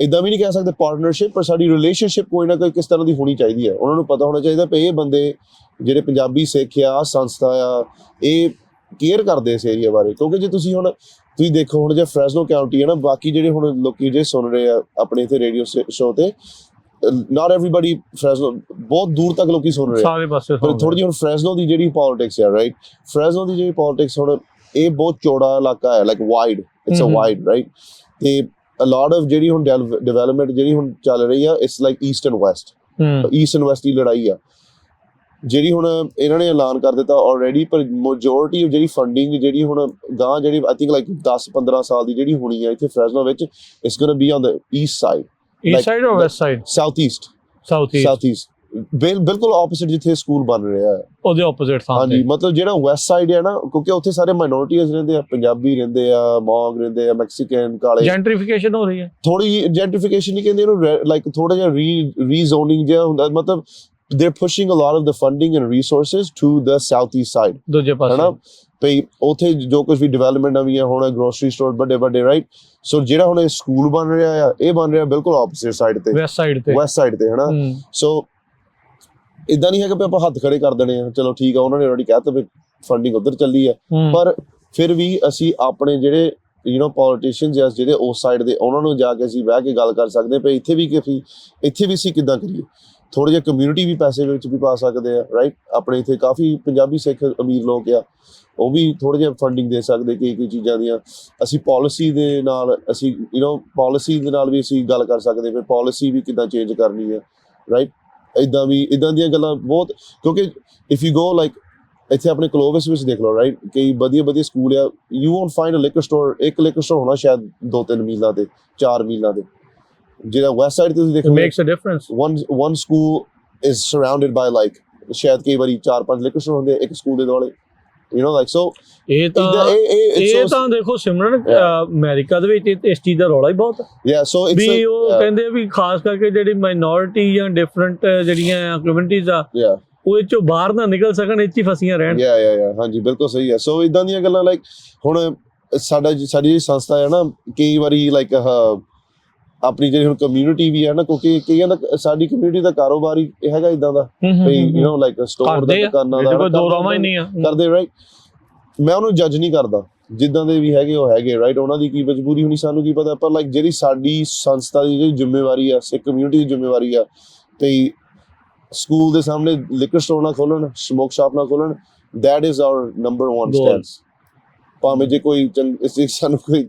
[SPEAKER 2] ਇੱਦਾਂ ਵੀ ਨਹੀਂ ਕਹਿ ਸਕਦੇ ਪਾਰਟਨਰਸ਼ਿਪ, ਪਰ ਸਾਡੀ ਰਿਲੇਸ਼ਨਸ਼ਿਪ ਕੋਈ ਨਾ ਕੋਈ ਕਿਸ ਤਰ੍ਹਾਂ ਦੀ ਹੋਣੀ ਚਾਹੀਦੀ ਹੈ। ਉਹਨਾਂ ਨੂੰ ਪਤਾ ਹੋਣਾ ਚਾਹੀਦਾ ਵੀ ਇਹ ਬੰਦੇ ਜਿਹੜੇ ਪੰਜਾਬੀ ਸਿੱਖ ਆ, ਸੰਸਥਾ ਆ, ਇਹ ਕੇਅਰ ਕਰਦੇ ਇਸ ਏਰੀਆ ਬਾਰੇ। ਕਿਉਂਕਿ ਜੇ ਤੁਸੀਂ ਦੇਖੋ ਹੁਣ ਜੇ ਫਰੈਜ਼ਨੋ ਕਾਉਂਟੀ ਹੈ ਨਾ, ਬਾਕੀ ਜਿਹੜੇ ਹੁਣ ਲੋਕੀ ਜੇ ਸੁਣ ਰਹੇ ਆ ਆਪਣੇ ਇੱਥੇ ਰੇਡੀਓ ਸ਼ੋ ਤੇ, ਨਾਟ ਐਵਰੀਬਾਡੀ ਫਰੈਜ਼ਨੋ ਬਹੁਤ ਦੂਰ ਤੱਕ ਲੋਕੀ ਸੁਣ ਰਹੇ
[SPEAKER 1] ਸਾਰੇ ਪਾਸੇ,
[SPEAKER 2] ਪਰ ਥੋੜੀ ਜਿਹੀ ਹੁਣ ਫਰੈਜ਼ਨੋ ਦੀ ਜਿਹੜੀ ਪੋਲਿਟਿਕਸ ਆ ਰਾਈਟ, ਫਰੈਜ਼ਨੋ ਦੀ ਜਿਹੜੀ ਪੋਲਿਟਿਕਸ ਹੁਣ ਇਹ ਬਹੁਤ ਚੌੜਾ ਇਲਾਕਾ ਹੈ, like wide, it's a wide right. ਤੇ a lot of ਜਿਹੜੀ ਹੁਣ ਡਿਵੈਲਪਮੈਂਟ ਜਿਹੜੀ ਹੁਣ ਚੱਲ ਰਹੀ ਆ, it's like East and West, East and West ਦੀ ਲੜਾਈ ਆ ਜਿਹੜੀ ਹੁਣ ਇਹਨਾਂ ਨੇ ਐਲਾਨ ਕਰ ਦਿੱਤਾ ਆਲਰੇਡੀ। ਪਰ ਮੈਜੋਰਿਟੀ ਜਿਹੜੀ ਫੰਡਿੰਗ ਜਿਹੜੀ ਹੁਣ ਗਾਂ ਜਿਹੜੀ ਆਈ ਥਿੰਕ ਲਾਈਕ 10-15 ਸਾਲ ਦੀ ਜਿਹੜੀ ਹੋਣੀ ਆ ਇੱਥੇ ਫਰੈਜ਼ਨੋ ਵਿੱਚ, it's going to be on the east side.
[SPEAKER 1] East side or west side?
[SPEAKER 2] South east ਬਿਲਕੁਲ ਆਪੋਜ਼ਿਟ ਜਿੱਥੇ ਸਕੂਲ ਬਣ ਰਿਹਾ ਹੈ ਉਹਦੇ ਆਪੋਜ਼ਿਟ ਥਾਂ। ਹਾਂਜੀ, ਮਤਲਬ ਜਿਹੜਾ ਵੈਸਟ ਸਾਈਡ ਹੈ ਨਾ, ਕਿਉਂਕਿ ਉੱਥੇ ਸਾਰੇ ਮਾਈਨੋਰਟੀਜ਼ ਰਹਿੰਦੇ ਆ, ਪੰਜਾਬੀ ਰਹਿੰਦੇ ਆ, ਮੌਂਗ ਰਹਿੰਦੇ ਆ, ਮੈਕਸੀਕਨ, ਕਾਲੇ।
[SPEAKER 1] ਜੈਂਟਰੀਫਿਕੇਸ਼ਨ ਹੋ ਰਹੀ ਹੈ ਥੋੜੀ,
[SPEAKER 2] ਜੈਂਟਰੀਫਿਕੇਸ਼ਨ ਨਹੀਂ ਕਹਿੰਦੇ ਇਹਨੂੰ, ਲਾਈਕ ਥੋੜਾ ਜਿਹਾ ਰੀਜ਼ੋਨਿੰਗ ਜਿਹਾ ਹੁੰਦਾ। ਮਤਲਬ they're pushing a lot of the funding and resources to the southeast side, ਦੂਜੇ ਪਾਸੇ ਹਨਾ ਭਈ ਉੱਥੇ ਜੋ ਕੁਝ ਵੀ ਡਿਵੈਲਪਮੈਂਟ ਨਵੀਆਂ ਹੋਣਾ, ਗਰੋਸਰੀ ਸਟੋਰ ਵੱਡੇ ਰਾਈਟ। ਸੋ ਜਿਹੜਾ ਹੁਣ ਇਹ ਸਕੂਲ ਬਣ ਰਿਹਾ ਆ, ਇਹ ਬਣ ਰਿਹਾ ਬਿਲਕੁਲ ਆਪੋਜ਼ਿਟ ਸਾਈਡ ਤੇ, ਵੈਸਟ ਸਾਈਡ ਤੇ ਹਨਾ। ਸੋ ਇਦਾਂ ਨਹੀਂ ਹੈਗਾ ਵੀ ਆਪਾਂ ਹੱਥ ਖੜੇ ਕਰ ਦੇਣੇ ਆ, ਚਲੋ ਠੀਕ ਆ ਉਹਨਾਂ ਨੇ ਆਲਰੇਡੀ ਕਹਿਤਾ ਵੀ ਫੰਡਿੰਗ ਉੱਧਰ ਚੱਲੀ ਆ, ਪਰ ਫਿਰ ਵੀ ਅਸੀਂ ਆਪਣੇ ਜਿਹੜੇ ਪੋਲੀਟੀਸ਼ੀਅਨਸ ਆ ਜਿਹੜੇ ਉਸ ਸਾਈਡ ਦੇ, ਉਹਨਾਂ ਨੂੰ ਜਾ ਕੇ ਅਸੀਂ ਬਹਿ ਕੇ ਗੱਲ ਕਰ ਸਕਦੇ ਹਾਂ ਵੀ ਇੱਥੇ ਵੀ ਅਸੀਂ ਕਿੱਦਾਂ ਕਰੀਏ। ਥੋੜ੍ਹਾ ਜਿਹਾ ਕਮਿਊਨਿਟੀ ਵੀ ਪੈਸੇ ਵਿੱਚ ਵੀ ਪਾ ਸਕਦੇ ਆ ਰਾਈਟ। ਆਪਣੇ ਇੱਥੇ ਕਾਫੀ ਪੰਜਾਬੀ ਸਿੱਖ ਅਮੀਰ ਲੋਕ ਆ, ਉਹ ਵੀ ਥੋੜ੍ਹਾ ਜਿਹਾ ਫੰਡਿੰਗ ਦੇ ਸਕਦੇ ਕਈ ਚੀਜ਼ਾਂ ਦੀਆਂ। ਅਸੀਂ ਪਾਲਿਸੀ ਦੇ ਨਾਲ ਵੀ ਅਸੀਂ ਗੱਲ ਕਰ ਸਕਦੇ ਵੀ ਪਾਲਿਸੀ ਵੀ ਕਿੱਦਾਂ ਚੇਂਜ ਕਰਨੀ ਹੈ ਰਾਈਟ। ਇੱਦਾਂ ਦੀਆਂ ਗੱਲਾਂ ਬਹੁਤ, ਕਿਉਂਕਿ ਇਫ ਯੂ ਗੋ ਲਾਈਕ ਇੱਥੇ ਆਪਣੇ ਕਲੋਵਿਸ ਵਿੱਚ ਦੇਖ ਲਓ ਰਾਈਟ, ਕਈ ਵਧੀਆ ਸਕੂਲ ਆ, you won't find a liquor store, ਇੱਕ ਲਿਕਰ ਸਟੋਰ ਹੋਣਾ ਸ਼ਾਇਦ 2-3 ਮੀਲਾਂ ਤੇ 4 ਮੀਲਾਂ ਤੇ। ਜਿਹੜਾ ਵੈਸਟ ਸਾਈਡ ਤੇ ਤੁਸੀਂ ਦੇਖੋ,
[SPEAKER 1] makes a difference.
[SPEAKER 2] one school is surrounded by like ਸ਼ਾਇਦ ਕਈ ਵਾਰੀ 4-5 ਲਿਕਰ ਸਟੋਰ ਹੁੰਦੇ ਇੱਕ ਸਕੂਲ ਦੇ ਦੁਆਲੇ, you know, like so
[SPEAKER 1] ਇਹ ਤਾਂ ਦੇਖੋ ਸਿਮਰਨ ਅਮਰੀਕਾ ਦੇ ਵਿੱਚ ਇਸ ਚੀਜ਼ ਦਾ ਰੌਲਾ ਹੀ ਬਹੁਤ ਹੈ
[SPEAKER 2] yeah, so it's
[SPEAKER 1] ਵੀ ਉਹ ਕਹਿੰਦੇ ਵੀ ਖਾਸ ਕਰਕੇ ਜਿਹੜੀ ਮਾਈਨੋਰਿਟੀ ਜਾਂ ਡਿਫਰੈਂਟ ਜਿਹੜੀਆਂ ਕਮਿਊਨਿਟੀਜ਼ ਆ
[SPEAKER 2] yeah
[SPEAKER 1] ਉਹ ਇਹ ਚੋਂ ਬਾਹਰ ਨਾ ਨਿਕਲ ਸਕਣ, ਇਹ 'ਚ ਹੀ ਫਸੀਆਂ ਰਹਿਣ।
[SPEAKER 2] ਹਾਂਜੀ ਬਿਲਕੁਲ ਸਹੀ ਹੈ। ਸੋ ਇਦਾਂ ਦੀਆਂ ਗੱਲਾਂ ਲਾਈਕ ਹੁਣ ਸਾਡੀ ਜਿਹੜੀ ਸੰਸਥਾ ਹੈ ਨਾ, ਕਈ ਵਾਰੀ ਲਾਈਕ ਆਪਣੀ ਜਿਹੜੀ ਹੁਣ ਕਮਿਊਨਿਟੀ ਵੀ ਹੈ ਨਾ, ਕਿਉਂਕਿ ਕਈਆਂ ਦਾ ਸਾਡੀ ਕਮਿਊਨਿਟੀ ਦਾ ਕਾਰੋਬਾਰ ਹੀ ਹੈਗਾ ਇਦਾਂ ਦਾ ਵੀ ਯੂ نو ਲਾਈਕ ਸਟੋਰ ਦਾ ਦੁਕਾਨਾਂ ਦਾ
[SPEAKER 1] ਦੋ ਰਾਵਾਂ ਹੀ ਨਹੀਂ ਆ
[SPEAKER 2] ਕਰਦੇ ਰਾਈਟ। ਮੈਂ ਉਹਨੂੰ ਜੱਜ ਨਹੀਂ ਕਰਦਾ, ਜਿੱਦਾਂ ਦੇ ਵੀ ਹੈਗੇ ਉਹ ਹੈਗੇ ਰਾਈਟ, ਉਹਨਾਂ ਦੀ ਕੀ ਮਜਬੂਰੀ ਹੋਣੀ ਸਾਨੂੰ ਕੀ ਪਤਾ, ਪਰ ਲਾਈਕ ਜਿਹੜੀ ਸਾਡੀ ਸੰਸਥਾ ਦੀ ਜਿਹੜੀ ਜ਼ਿੰਮੇਵਾਰੀ ਆ, ਸਿੱਖ ਕਮਿਊਨਿਟੀ ਦੀ ਜ਼ਿੰਮੇਵਾਰੀ ਆ, ਤੇ ਸਕੂਲ ਦੇ ਸਾਹਮਣੇ ਲਿਕਰ ਸਟੋਰ ਨਾ ਖੋਲਣ, ਸਮੋਕ ਸ਼ਾਪ ਨਾ ਖੋਲਣ, that is our number one stance। ਭਾਵੇਂ ਜੇ ਕੋਈ ਸਾਨੂੰ ਕੋਈ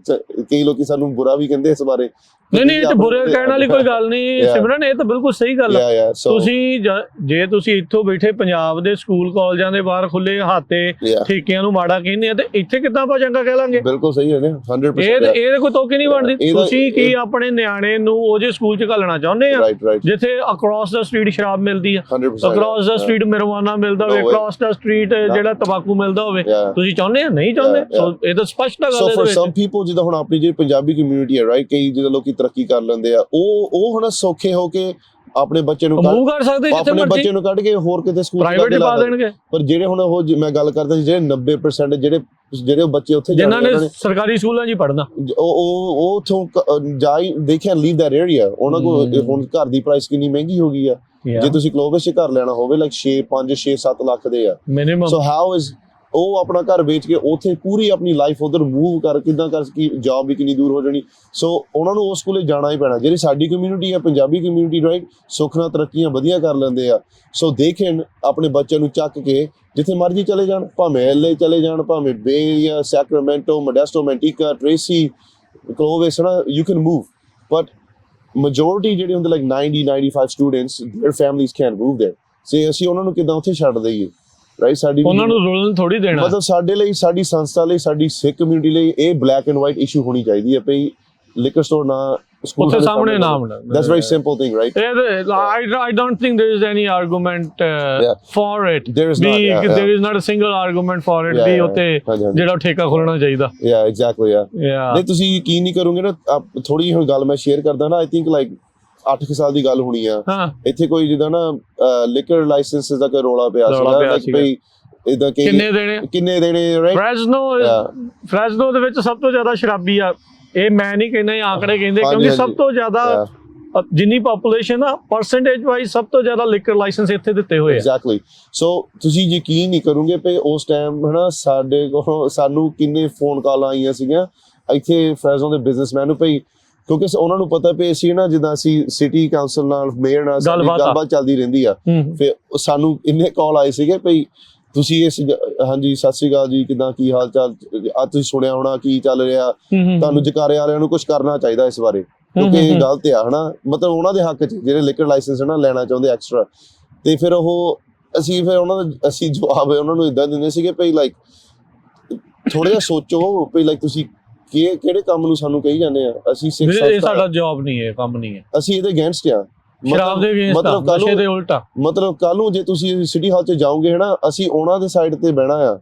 [SPEAKER 2] ਕਈ ਲੋਕੀ ਸਾਨੂੰ ਬੁਰਾ ਵੀ ਕਹਿੰਦੇ ਇਸ ਬਾਰੇ,
[SPEAKER 1] ਨਹੀਂ ਇਹ ਤਾਂ ਬੁਰੇ ਕਹਿਣ ਵਾਲੀ ਕੋਈ ਗੱਲ ਨਹੀਂ ਸਿਮਰਨ, ਇਹ ਤਾਂ ਬਿਲਕੁਲ ਸਹੀ ਗੱਲ ਹੈ। ਤੁਸੀਂ ਜੇ ਤੁਸੀਂ ਇੱਥੋਂ ਬੈਠੇ ਪੰਜਾਬ ਦੇ ਸਕੂਲ ਕਾਲਜਾਂ ਦੇ ਬਾਹਰ ਖੁੱਲੇ ਹੱਥੇ ਠੇਕਿਆਂ ਨੂੰ ਮਾੜਾ ਕਹਿੰਦੇ ਆ, ਤੇ ਇੱਥੇ ਕਿੱਦਾਂ ਆਪਾਂ ਚੰਗਾ ਕਹਿ ਲਾਂਗੇ?
[SPEAKER 2] ਬਿਲਕੁਲ ਸਹੀ ਹੈ ਨਾ, 100%।
[SPEAKER 1] ਇਹ ਕੋਈ ਤੋਕੀ ਨਹੀਂ ਬਣਦੀ। ਤੁਸੀਂ ਕੀ ਆਪਣੇ ਨਿਆਣੇ ਨੂੰ ਉਹ ਜੇ ਸਕੂਲ ਚ ਘੱਲਣਾ ਚਾਹੁੰਦੇ ਆ ਜਿੱਥੇ ਅਕ੍ਰੋਸ ਦਾ ਸਟਰੀਟ ਸ਼ਰਾਬ ਮਿਲਦੀ ਆ, ਅਕ੍ਰੋਸ ਦਾ ਸਟਰੀਟ marijuana ਮਿਲਦਾ ਹੋਵੇ, ਅਕ੍ਰੋਸ ਦਾ ਸਟਰੀਟ ਜਿਹੜਾ ਤੰਬਾਕੂ ਮਿਲਦਾ ਹੋਵੇ? ਤੁਸੀਂ ਚਾਹੁੰਦੇ ਆ? ਨਹੀਂ ਚਾਹੁੰਦੇ। ਸੋ ਇਹ ਤਾਂ ਸਪਸ਼ਟ ਗੱਲ ਹੈ।
[SPEAKER 2] ਸੋ ਫॉर ਸਮ ਪੀਪਲ, ਜਿੱਦਾਂ ਹੁਣ ਆਪਣੀ ਜਿਹੜੀ ਪੰਜਾਬੀ ਕਮਿਊਨਿਟੀ ਹੈ ਰਾਈਟ, ਕਈ ਜਿਹਦੇ ਲੋਕੀ ਤਰੱਕੀ ਕਰ ਲੈਂਦੇ ਆ, ਉਹ ਹੁਣ ਸੌਖੇ ਹੋ ਕੇ ਆਪਣੇ ਬੱਚੇ ਨੂੰ
[SPEAKER 1] ਕਰ ਸਕਦੇ,
[SPEAKER 2] ਆਪਣੇ ਬੱਚੇ ਨੂੰ ਕੱਢ ਕੇ ਹੋਰ ਕਿਤੇ ਸਕੂਲ
[SPEAKER 1] ਪ੍ਰਾਈਵੇਟ ਪਾ ਦੇਣਗੇ।
[SPEAKER 2] ਪਰ ਜਿਹੜੇ ਹੁਣ ਉਹ ਮੈਂ ਗੱਲ ਕਰਦਾ ਸੀ, ਜਿਹੜੇ 90% ਜਿਹੜੇ ਬੱਚੇ ਉੱਥੇ
[SPEAKER 1] ਜਿਨ੍ਹਾਂ ਨੇ ਸਰਕਾਰੀ ਸਕੂਲਾਂ 'ਚ ਹੀ ਪੜ੍ਹਨਾ,
[SPEAKER 2] ਉਹ ਉੱਥੋਂ they can't leave that area। ਉਹਨਾਂ ਕੋਲ ਹੁਣ ਘਰ ਦੀ ਪ੍ਰਾਈਸ ਕਿੰਨੀ ਮਹਿੰਗੀ ਹੋ ਗਈ ਆ। ਜੇ ਤੁਸੀਂ ਕਲੋਵਿਸ 'ਚ ਘਰ ਲੈਣਾ ਹੋਵੇ ਲਾਈਕ 6-7 ਲੱਖ ਦੇ ਆ ਮਿਨੀਮਮ। ਸੋ ਹਾਊ ਇਜ਼ ਉਹ ਆਪਣਾ ਘਰ ਵੇਚ ਕੇ ਉੱਥੇ ਪੂਰੀ ਆਪਣੀ ਲਾਈਫ ਉਧਰ ਮੂਵ ਕਰ ਕਿੱਦਾਂ ਕਰ ਸਕੀ, ਜੌਬ ਵੀ ਕਿੰਨੀ ਦੂਰ ਹੋ ਜਾਣੀ। ਸੋ ਉਹਨਾਂ ਨੂੰ ਉਸ ਸਕੂਲੇ ਜਾਣਾ ਹੀ ਪੈਣਾ। ਜਿਹੜੀ ਸਾਡੀ ਕਮਿਊਨਿਟੀ ਆ, ਪੰਜਾਬੀ ਕਮਿਊਨਿਟੀ ਰਾਈਟ, ਸੁੱਖ ਨਾਲ ਤਰੱਕੀਆਂ ਵਧੀਆ ਕਰ ਲੈਂਦੇ ਆ। ਸੋ ਦੇਖਣ ਆਪਣੇ ਬੱਚਿਆਂ ਨੂੰ ਚੱਕ ਕੇ ਜਿੱਥੇ ਮਰਜ਼ੀ ਚਲੇ ਜਾਣ, ਭਾਵੇਂ LA ਚਲੇ ਜਾਣ, ਭਾਵੇਂ ਬੇ ਜਾਂ ਸੈਕਰਾਮੈਂਟੋ, ਮੋਡੈਸਟੋ, ਮੈਂਟੀਕਾ, ਟ੍ਰੇਸੀ, ਕਲੋਵਿਸ ਨਾ, you can move. But majority ਜਿਹੜੇ ਹੁੰਦੇ like 90-95 students, their families can't move there। ਸੇ ਅਸੀਂ ਉਹਨਾਂ ਨੂੰ ਕਿੱਦਾਂ ਉੱਥੇ ਛੱਡ ਦਈਏ ਰਾਈਟ? ਸਾਡੀ ਉਹਨਾਂ ਨੂੰ ਰੋਲ ਥੋੜੀ ਦੇਣਾ, ਮਤਲਬ ਸਾਡੇ ਲਈ, ਸਾਡੀ ਸੰਸਥਾ ਲਈ, ਸਾਡੀ ਸਿੱਖ ਕਮਿਊਨਿਟੀ ਲਈ ਇਹ ਬਲੈਕ ਐਂਡ ਵਾਈਟ ਇਸ਼ੂ ਹੋਣੀ ਚਾਹੀਦੀ ਹੈ ਵੀ ਲਿਕਰ ਸਟੋਰ ਨਾ ਸਕੂਲ ਦੇ ਸਾਹਮਣੇ ਨਾ ਹੋਣਾ। That's very simple thing, right?
[SPEAKER 1] I don't think there is any argument for it. There is not a single argument for it ਵੀ ਉੱਥੇ ਜਿਹੜਾ ਠੇਕਾ ਖੋਲਣਾ ਚਾਹੀਦਾ।
[SPEAKER 2] Yeah, exactly, ਨਹੀਂ ਤੁਸੀਂ ਯਕੀਨ ਨਹੀਂ ਕਰੋਗੇ ਨਾ, ਥੋੜੀ ਹੁਣ ਗੱਲ ਮੈਂ ਸ਼ੇਅਰ ਕਰਦਾ ਨਾ, I think like 8 ਸਾਲ ਦੀ ਗੱਲ ਹੋਣੀ ਆ, ਇੱਥੇ ਕੋਈ ਜਿੱਦਾਂ ਨਾ ਲਿਕਰ ਲਾਇਸੈਂਸ ਦਾ ਕੋਈ ਰੌਲਾ ਪਿਆ ਸੀਗਾ ਬਈ ਇਦਾਂ ਕਿੰਨੇ ਦੇਣੇ ਰਾਈਟ?
[SPEAKER 1] ਫ੍ਰੈਜ਼ਨੋ ਦੇ ਵਿੱਚ ਸਭ ਤੋਂ ਜ਼ਿਆਦਾ ਸ਼ਰਾਬੀ ਆ, ਇਹ ਮੈਂ ਨਹੀਂ ਕਹਿੰਦਾ, ਇਹ ਆંકੜੇ ਕਹਿੰਦੇ, ਕਿਉਂਕਿ ਸਭ ਤੋਂ ਜ਼ਿਆਦਾ ਜਿੰਨੀ ਪੋਪੂਲੇਸ਼ਨ ਆ ਪਰਸੈਂਟੇਜ ਵਾਈਜ਼ ਸਭ ਤੋਂ ਜ਼ਿਆਦਾ ਲਿਕਰ ਲਾਇਸੈਂਸ ਇੱਥੇ ਦਿੱਤੇ ਹੋਏ ਆ।
[SPEAKER 2] ਐਗਜ਼ੈਕਟਲੀ। ਸੋ ਤੁਸੀਂ ਯਕੀਨ ਨਹੀਂ ਕਰੋਗੇ ਵੀ ਉਸ ਟਾਈਮ ਹਨਾ ਸਾਡੇ ਕੋਲ ਸਾਨੂੰ ਕਿੰਨੇ ਫੋਨ ਕਾਲਾਂ ਆਈਆਂ ਸੀਗੀਆਂ ਇੱਥੇ ਫ੍ਰੈਜ਼ਨੋ ਦੇ ਬਿਜ਼ਨਸਮੈਨ ਨੂੰ, ਭਈ ਕਿਉਂਕਿ ਉਹਨਾਂ ਨੂੰ ਪਤਾ ਵੀ ਅਸੀਂ ਨਾ ਜਿੱਦਾਂ ਅਸੀਂ ਸਿਟੀ ਕਾਉਂਸਲ ਨਾਲ, ਮੇਅਰ ਨਾਲ ਗੱਲਬਾਤ ਚੱਲਦੀ ਰਹਿੰਦੀ ਆ, ਫਿਰ ਸਾਨੂੰ ਇੰਨੇ ਕਾਲ ਆਏ ਸੀਗੇ ਭਈ ਤੁਸੀਂ ਇਸ ਹਾਂਜੀ ਸਤਿ ਸ੍ਰੀ ਅਕਾਲ ਜੀ, ਕਿੱਦਾਂ, ਕੀ ਹਾਲ ਚਾਲ, ਆ ਤੁਸੀਂ ਸੁਣਿਆ ਹੋਣਾ ਕੀ ਚੱਲ ਰਿਹਾ, ਤੁਹਾਨੂੰ ਜਕਾਰੇ ਵਾਲਿਆਂ ਨੂੰ ਕੁਝ ਕਰਨਾ ਚਾਹੀਦਾ ਇਸ ਬਾਰੇ, ਕਿਉਂਕਿ ਇਹ ਗਲਤ ਆ ਹਨਾ, ਮਤਲਬ ਉਹਨਾਂ ਦੇ ਹੱਕ 'ਚ ਜਿਹੜੇ ਲਿਕਰ ਲਾਇਸੈਂਸ ਨਾ ਲੈਣਾ ਚਾਹੁੰਦੇ ਐਕਸਟਰਾ। ਤੇ ਫਿਰ ਉਹ ਅਸੀਂ ਜਵਾਬ ਉਹਨਾਂ ਨੂੰ ਇਦਾਂ ਦਿੰਦੇ ਸੀਗੇ ਭਈ ਲਾਈਕ ਥੋੜਾ ਜਿਹਾ ਸੋਚੋ ਭਈ ਲਾਈਕ ਤੁਸੀਂ ਕਿਹੜੇ ਕੰਮ ਨੂੰ ਸਾਨੂੰ ਕਹੀ ਜਾਂਦੇ ਆ, ਅਸੀਂ
[SPEAKER 1] ਇਹ ਸਾਡਾ ਜੌਬ ਨਹੀਂ ਹੈ, ਕੰਮ ਨਹੀਂ ਹੈ,
[SPEAKER 2] ਅਸੀਂ ਇਹਦੇ ਅਗੇਂਸਟ ਆ,
[SPEAKER 1] ਸ਼ਰਾਬ ਦੇ ਅਗੇਂਸਟ ਆ, ਨਸ਼ੇ ਦੇ ਉਲਟਾ।
[SPEAKER 2] ਮਤਲਬ ਕੱਲ ਨੂੰ ਜੇ ਤੁਸੀਂ ਸਿਟੀ ਹਾਲ 'ਚ ਜਾਓਗੇ ਹਨਾ, ਅਸੀਂ ਉਹਨਾਂ ਦੇ ਸਾਈਡ ਤੇ ਬਹਿਣਾ ਆ,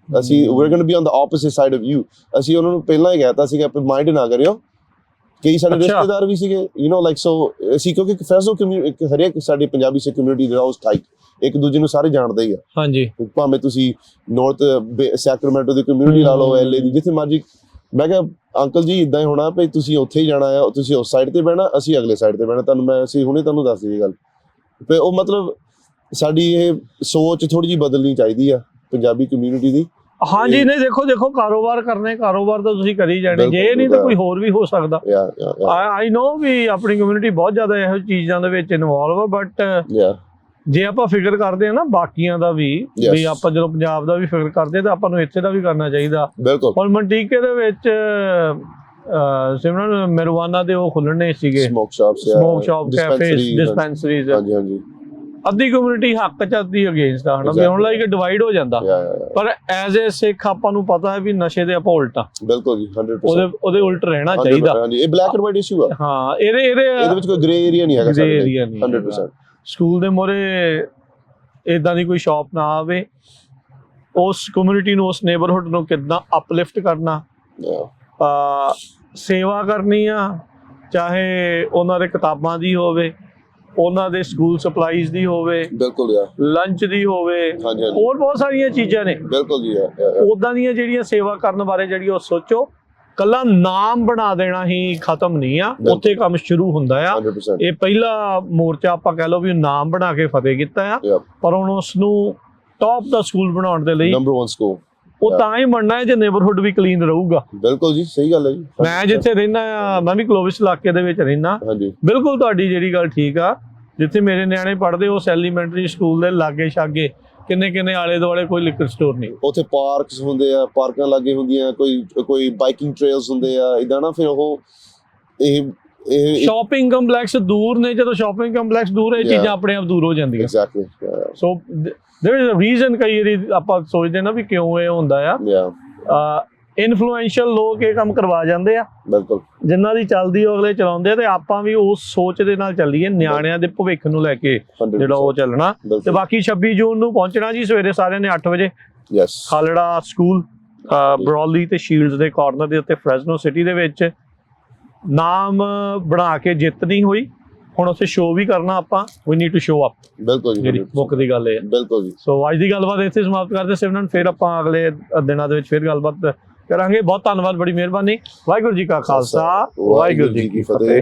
[SPEAKER 2] ਅਸੀਂ we're going to be on the opposite side of you। ਅਸੀਂ ਉਹਨਾਂ ਨੂੰ ਪਹਿਲਾਂ ਹੀ ਕਹਿਤਾ ਸੀਗਾ ਮਾਈਂਡ ਨਾ ਕਰਿਓ, ਕਈ ਸਾਡੇ ਰਿਸ਼ਤੇਦਾਰ ਵੀ ਸੀਗੇ ਯੂ نو ਲਾਈਕ। ਸੋ ਅਸੀਂ ਕਿਉਂਕਿ ਫ੍ਰੈਜ਼ਨੋ ਕਮਿਊਨਿਟੀ ਹਰੇਕ ਸਾਡੀ ਪੰਜਾਬੀ ਸਿੱਖ ਕਮਿਊਨਿਟੀ ਦਾ ਉਸ ਟਾਈਪ ਇੱਕ ਦੂਜੇ ਨੂੰ ਸਾਰੇ ਜਾਣਦੇ ਹੀ ਆ। ਹਾਂਜੀ, ਭਾਵੇਂ ਤੁਸੀਂ ਨਾਰਥ ਸੈਕਰਾਮੈਂਟੋ ਦੀ ਕਮਿਊਨਿਟੀ ਲਾ ਲਓ, LA ਦੀ, ਜਿੱਥੇ ਮਰਜ਼ੀ। ਮੈਂ ਕਿਹਾ ਅੰਕਲ ਜੀ ਇਦਾਂ ਹੀ ਹੋਣਾ ਵੀ ਤੁਸੀਂ ਉੱਥੇ ਹੀ ਜਾਣਾ ਆ, ਤੁਸੀਂ ਉਸ ਸਾਈਡ ਤੇ ਬਹਿਣਾ, ਅਸੀਂ ਅਗਲੇ ਸਾਈਡ ਤੇ ਬਹਿਣਾ, ਅਸੀਂ ਹੁਣੇ ਤੁਹਾਨੂੰ ਦੱਸ ਦਈਏ ਗੱਲ। ਤੇ ਉਹ ਮਤਲਬ ਸਾਡੀ ਇਹ ਸੋਚ ਥੋੜੀ ਜਿਹੀ ਬਦਲਣੀ ਚਾਹੀਦੀ ਆ ਪੰਜਾਬੀ ਕਮਿਊਨਿਟੀ ਦੀ। ਹਾਂਜੀ, ਨਹੀਂ ਦੇਖੋ ਕਾਰੋਬਾਰ ਕਰਨੇ, ਕਾਰੋਬਾਰ ਤਾਂ ਤੁਸੀਂ ਕਰੀ ਜਾਣੇ, ਜੇ ਨਹੀਂ ਤਾਂ ਕੋਈ ਹੋਰ ਵੀ ਹੋ ਸਕਦਾ। ਆਈ ਨੋ ਵੀ ਆਪਣੀ ਕਮਿਊਨਿਟੀ ਬਹੁਤ ਜ਼ਿਆਦਾ ਇਹੋ ਚੀਜ਼ਾਂ ਦੇ ਵਿੱਚ ਇਨਵੋਲਵ ਆ, ਬਟ ਜੇ ਆਪਾਂ ਫਿਕਰ ਕਰਦੇ ਆ ਨਾ ਬਾਕੀਆਂ ਦਾ ਵੀ ਆਪਾਂ ਜਦੋਂ ਪੰਜਾਬ ਦਾ ਵੀ ਫਿਕਰ ਕਰਦੇ ਤਾਂ ਆਪਾਂ ਨੂੰ ਇੱਥੇ ਦਾ ਵੀ ਕਰਨਾ ਚਾਹੀਦਾ। ਹੁਣ ਮੰਟੀਕੇ ਦੇ ਵਿੱਚ ਸਿਮਰਨ ਮੈਰੀਜੁਆਨਾ ਦੇ ਉਹ ਖੁੱਲਣੇ ਸੀਗੇ, ਸਮੋਕ ਸ਼ਾਪ, ਕੈਫੇਸ, ਡਿਸਪੈਂਸਰੀਜ਼। ਅੱਧੀ ਕਮਿਊਨਿਟੀ ਹੱਕ ਚ, ਅੱਧੀ ਅਗੇਂਸਟ ਆ, ਹਨਾ ਵੀ ਹੁਣ ਲਾਈਕ ਡਿਵਾਈਡ ਹੋ ਜਾਂਦਾ। ਪਰ ਐਜ਼ ਏ ਸਿੱਖ ਆਪਾਂ ਨੂੰ ਪਤਾ ਹੈ ਵੀ ਨਸ਼ੇ ਦੇ ਆਪਾਂ ਉਲਟਾ, ਬਿਲਕੁਲ ਜੀ 100% ਉਹਦੇ ਉਲਟ ਰਹਿਣਾ ਚਾਹੀਦਾ। ਇਹ ਬਲੈਕ ਐਂਡ ਵਾਈਟ ਇਸ਼ੂ ਆ। ਹਾਂ, ਇਹਦੇ ਵਿੱਚ ਕੋਈ ਗ੍ਰੇ ਏਰੀਆ ਨਹੀਂ ਹੈਗਾ, ਗ੍ਰੇ ਏਰੀਆ ਨਹੀਂ 100%। ਸਕੂਲ ਦੇ ਮੋਰੇ ਇਦਾਂ ਦੀ ਕੋਈ ਸ਼ਾਪ ਨਾ ਆਵੇ,
[SPEAKER 1] ਉਸ ਕਮਿਊਨਿਟੀ ਨੂੰ, ਉਸ ਨੇਬਰਹੁੱਡ ਨੂੰ ਕਿੱਦਾਂ ਅਪਲਿਫਟ ਕਰਨਾ, ਸੇਵਾ ਕਰਨੀ ਆ, ਚਾਹੇ ਉਹਨਾਂ ਦੇ ਕਿਤਾਬਾਂ ਦੀ ਹੋਵੇ, ਉਹਨਾਂ ਦੇ ਸਕੂਲ ਸਪਲਾਈਜ਼ ਦੀ ਹੋਵੇ,
[SPEAKER 2] ਬਿਲਕੁਲ ਯਾਰ,
[SPEAKER 1] ਲੰਚ ਦੀ ਹੋਵੇ,
[SPEAKER 2] ਹਾਂਜੀ ਹਾਂਜੀ
[SPEAKER 1] ਹੋਰ ਬਹੁਤ ਸਾਰੀਆਂ ਚੀਜ਼ਾਂ ਨੇ।
[SPEAKER 2] ਬਿਲਕੁਲ ਜੀ
[SPEAKER 1] ਉਦਾਂ ਦੀਆਂ ਜਿਹੜੀਆਂ ਸੇਵਾ ਕਰਨ ਬਾਰੇ ਜਿਹੜੀ ਉਹ ਸੋਚੋ। ਕੱਲਾ ਨਾਮ ਬਣਾ ਦੇਣਾ ਹੀ ਖਤਮ ਨਹੀਂ ਆ, ਉੱਥੇ ਕੰਮ ਸ਼ੁਰੂ ਹੁੰਦਾ ਆ।
[SPEAKER 2] 100%।
[SPEAKER 1] ਇਹ ਪਹਿਲਾ ਮੋਰਚਾ ਆਪਾਂ ਕਹਿ ਲਓ ਵੀ ਨਾਮ ਬਣਾ ਕੇ ਫਤਿਹ ਕੀਤਾ ਆ,
[SPEAKER 2] Yep.
[SPEAKER 1] ਪਰ ਹੁਣ ਉਸ ਨੂੰ ਟੌਪ ਦਾ ਸਕੂਲ ਬਣਾਉਣ ਦੇ ਲਈ
[SPEAKER 2] ਨੰਬਰ 1 ਸਕੂਲ
[SPEAKER 1] ਉਹ ਤਾਂ ਹੀ ਬਣਨਾ ਹੈ ਜੇ ਨੇਬਰਹੁੱਡ ਵੀ ਕਲੀਨ ਰਹੂਗਾ।
[SPEAKER 2] ਬਿਲਕੁਲ ਜੀ, ਸਹੀ ਗੱਲ ਹੈ ਜੀ।
[SPEAKER 1] ਮੈਂ ਜਿੱਥੇ ਰਹਿਣਾ ਆ, ਮੈਂ ਵੀ ਕਲੋਵਿਸ ਇਲਾਕੇ ਦੇ ਵਿੱਚ ਰਹਿਣਾ।
[SPEAKER 2] ਹਾਂਜੀ
[SPEAKER 1] ਬਿਲਕੁਲ ਤੁਹਾਡੀ ਜਿਹੜੀ ਗੱਲ ਠੀਕ ਆ। ਜਿੱਥੇ ਮੇਰੇ ਨਿਆਣੇ ਪੜ੍ਹਦੇ ਉਸ ਐਲੀਮੈਂਟਰੀ ਸਕੂਲ ਦੇ ਲਾਗੇ ਛਾਗੇ ਕਿੰਨੇ ਆਲੇ ਦੁਆਲੇ ਕੋਈ ਲਿਕਰ ਸਟੋਰ ਨਹੀਂ।
[SPEAKER 2] ਉੱਥੇ ਪਾਰਕਸ ਹੁੰਦੇ ਆ, ਪਾਰਕਾਂ ਲਾਗੇ ਹੁੰਦੀਆਂ, ਕੋਈ ਬਾਈਕਿੰਗ ਟ੍ਰੇਲਸ ਹੁੰਦੇ ਆ, ਇਦਾਂ ਨਾ। ਫਿਰ ਉਹ ਇਹ
[SPEAKER 1] ਸ਼ਾਪਿੰਗ ਕੰਪਲੈਕਸ ਦੂਰ ਨੇ, ਜਦੋਂ ਸ਼ਾਪਿੰਗ ਕੰਪਲੈਕਸ ਦੂਰ ਇਹ ਚੀਜ਼ਾਂ ਆਪਣੇ ਆਪ ਦੂਰ ਹੋ ਜਾਂਦੀਆਂ।
[SPEAKER 2] Exactly.
[SPEAKER 1] So there is a reason. ਕਈ ਵਾਰੀ ਆਪਾਂ ਸੋਚਦੇ ਨਾ ਵੀ ਕਿਉਂ ਇਹ ਹੁੰਦਾ ਆ। ਇਨਫਲੂਐਂਸ਼ੀਅਲ ਲੋਕ ਇਹ ਕੰਮ ਕਰਵਾ ਜਾਂਦੇ ਆ,
[SPEAKER 2] ਬਿਲਕੁਲ,
[SPEAKER 1] ਜਿਨ੍ਹਾਂ ਦੀ ਚੱਲਦੀ ਉਹ ਅਗਲੇ ਚਲਾਉਂਦੇ ਆ, ਤੇ ਆਪਾਂ ਵੀ ਉਸ ਸੋਚ ਦੇ ਨਾਲ ਚੱਲੀਏ, ਨਿਆਣਿਆਂ ਦੇ ਭਵਿੱਖ ਨੂੰ ਲੈ ਕੇ ਜਿਹੜਾ ਉਹ ਚੱਲਣਾ। ਤੇ ਬਾਕੀ 26 ਜੂਨ ਨੂੰ ਪਹੁੰਚਣਾ ਜੀ, ਸਵੇਰੇ ਸਾਰਿਆਂ ਨੇ 8 ਵਜੇ
[SPEAKER 2] ਯੈਸ,
[SPEAKER 1] ਖਾਲੜਾ ਸਕੂਲ ਬਰੌਲੀ ਤੇ ਸ਼ੀਲਡਸ ਦੇ ਕਾਰਨਰ ਦੇ ਉੱਤੇ ਫ੍ਰੈਸਨੋ ਸਿਟੀ ਦੇ ਵਿੱਚ। ਨਾਮ ਬਣਾ ਕੇ ਜਿੱਤ ਨਹੀਂ ਹੋਈ, ਹੁਣ ਉੱਥੇ ਸ਼ੋਅ ਵੀ ਕਰਨਾ ਆਪਾਂ। We need to show up.
[SPEAKER 2] ਬਿਲਕੁਲ ਜੀ,
[SPEAKER 1] ਜਿਹੜੀ ਮੁੱਖ ਦੀ ਗੱਲ ਇਹ ਹੈ।
[SPEAKER 2] ਬਿਲਕੁਲ ਜੀ।
[SPEAKER 1] ਸੋ ਅੱਜ ਦੀ ਗੱਲਬਾਤ ਇੱਥੇ ਸਮਾਪਤ ਕਰਦੇ ਸਿਮਰਨ, ਫਿਰ ਆਪਾਂ ਅਗਲੇ ਦਿਨਾਂ ਦੇ ਵਿੱਚ ਫਿਰ ਗੱਲਬਾਤ ਕਰਾਂਗੇ। ਬਹੁਤ ਧੰਨਵਾਦ, ਬੜੀ ਮਿਹਰਬਾਨੀ। ਵਾਹਿਗੁਰੂ ਜੀ ਕਾ ਖਾਲਸਾ, ਵਾਹਿਗੁਰੂ ਜੀ ਕੀ ਫਤਿਹ।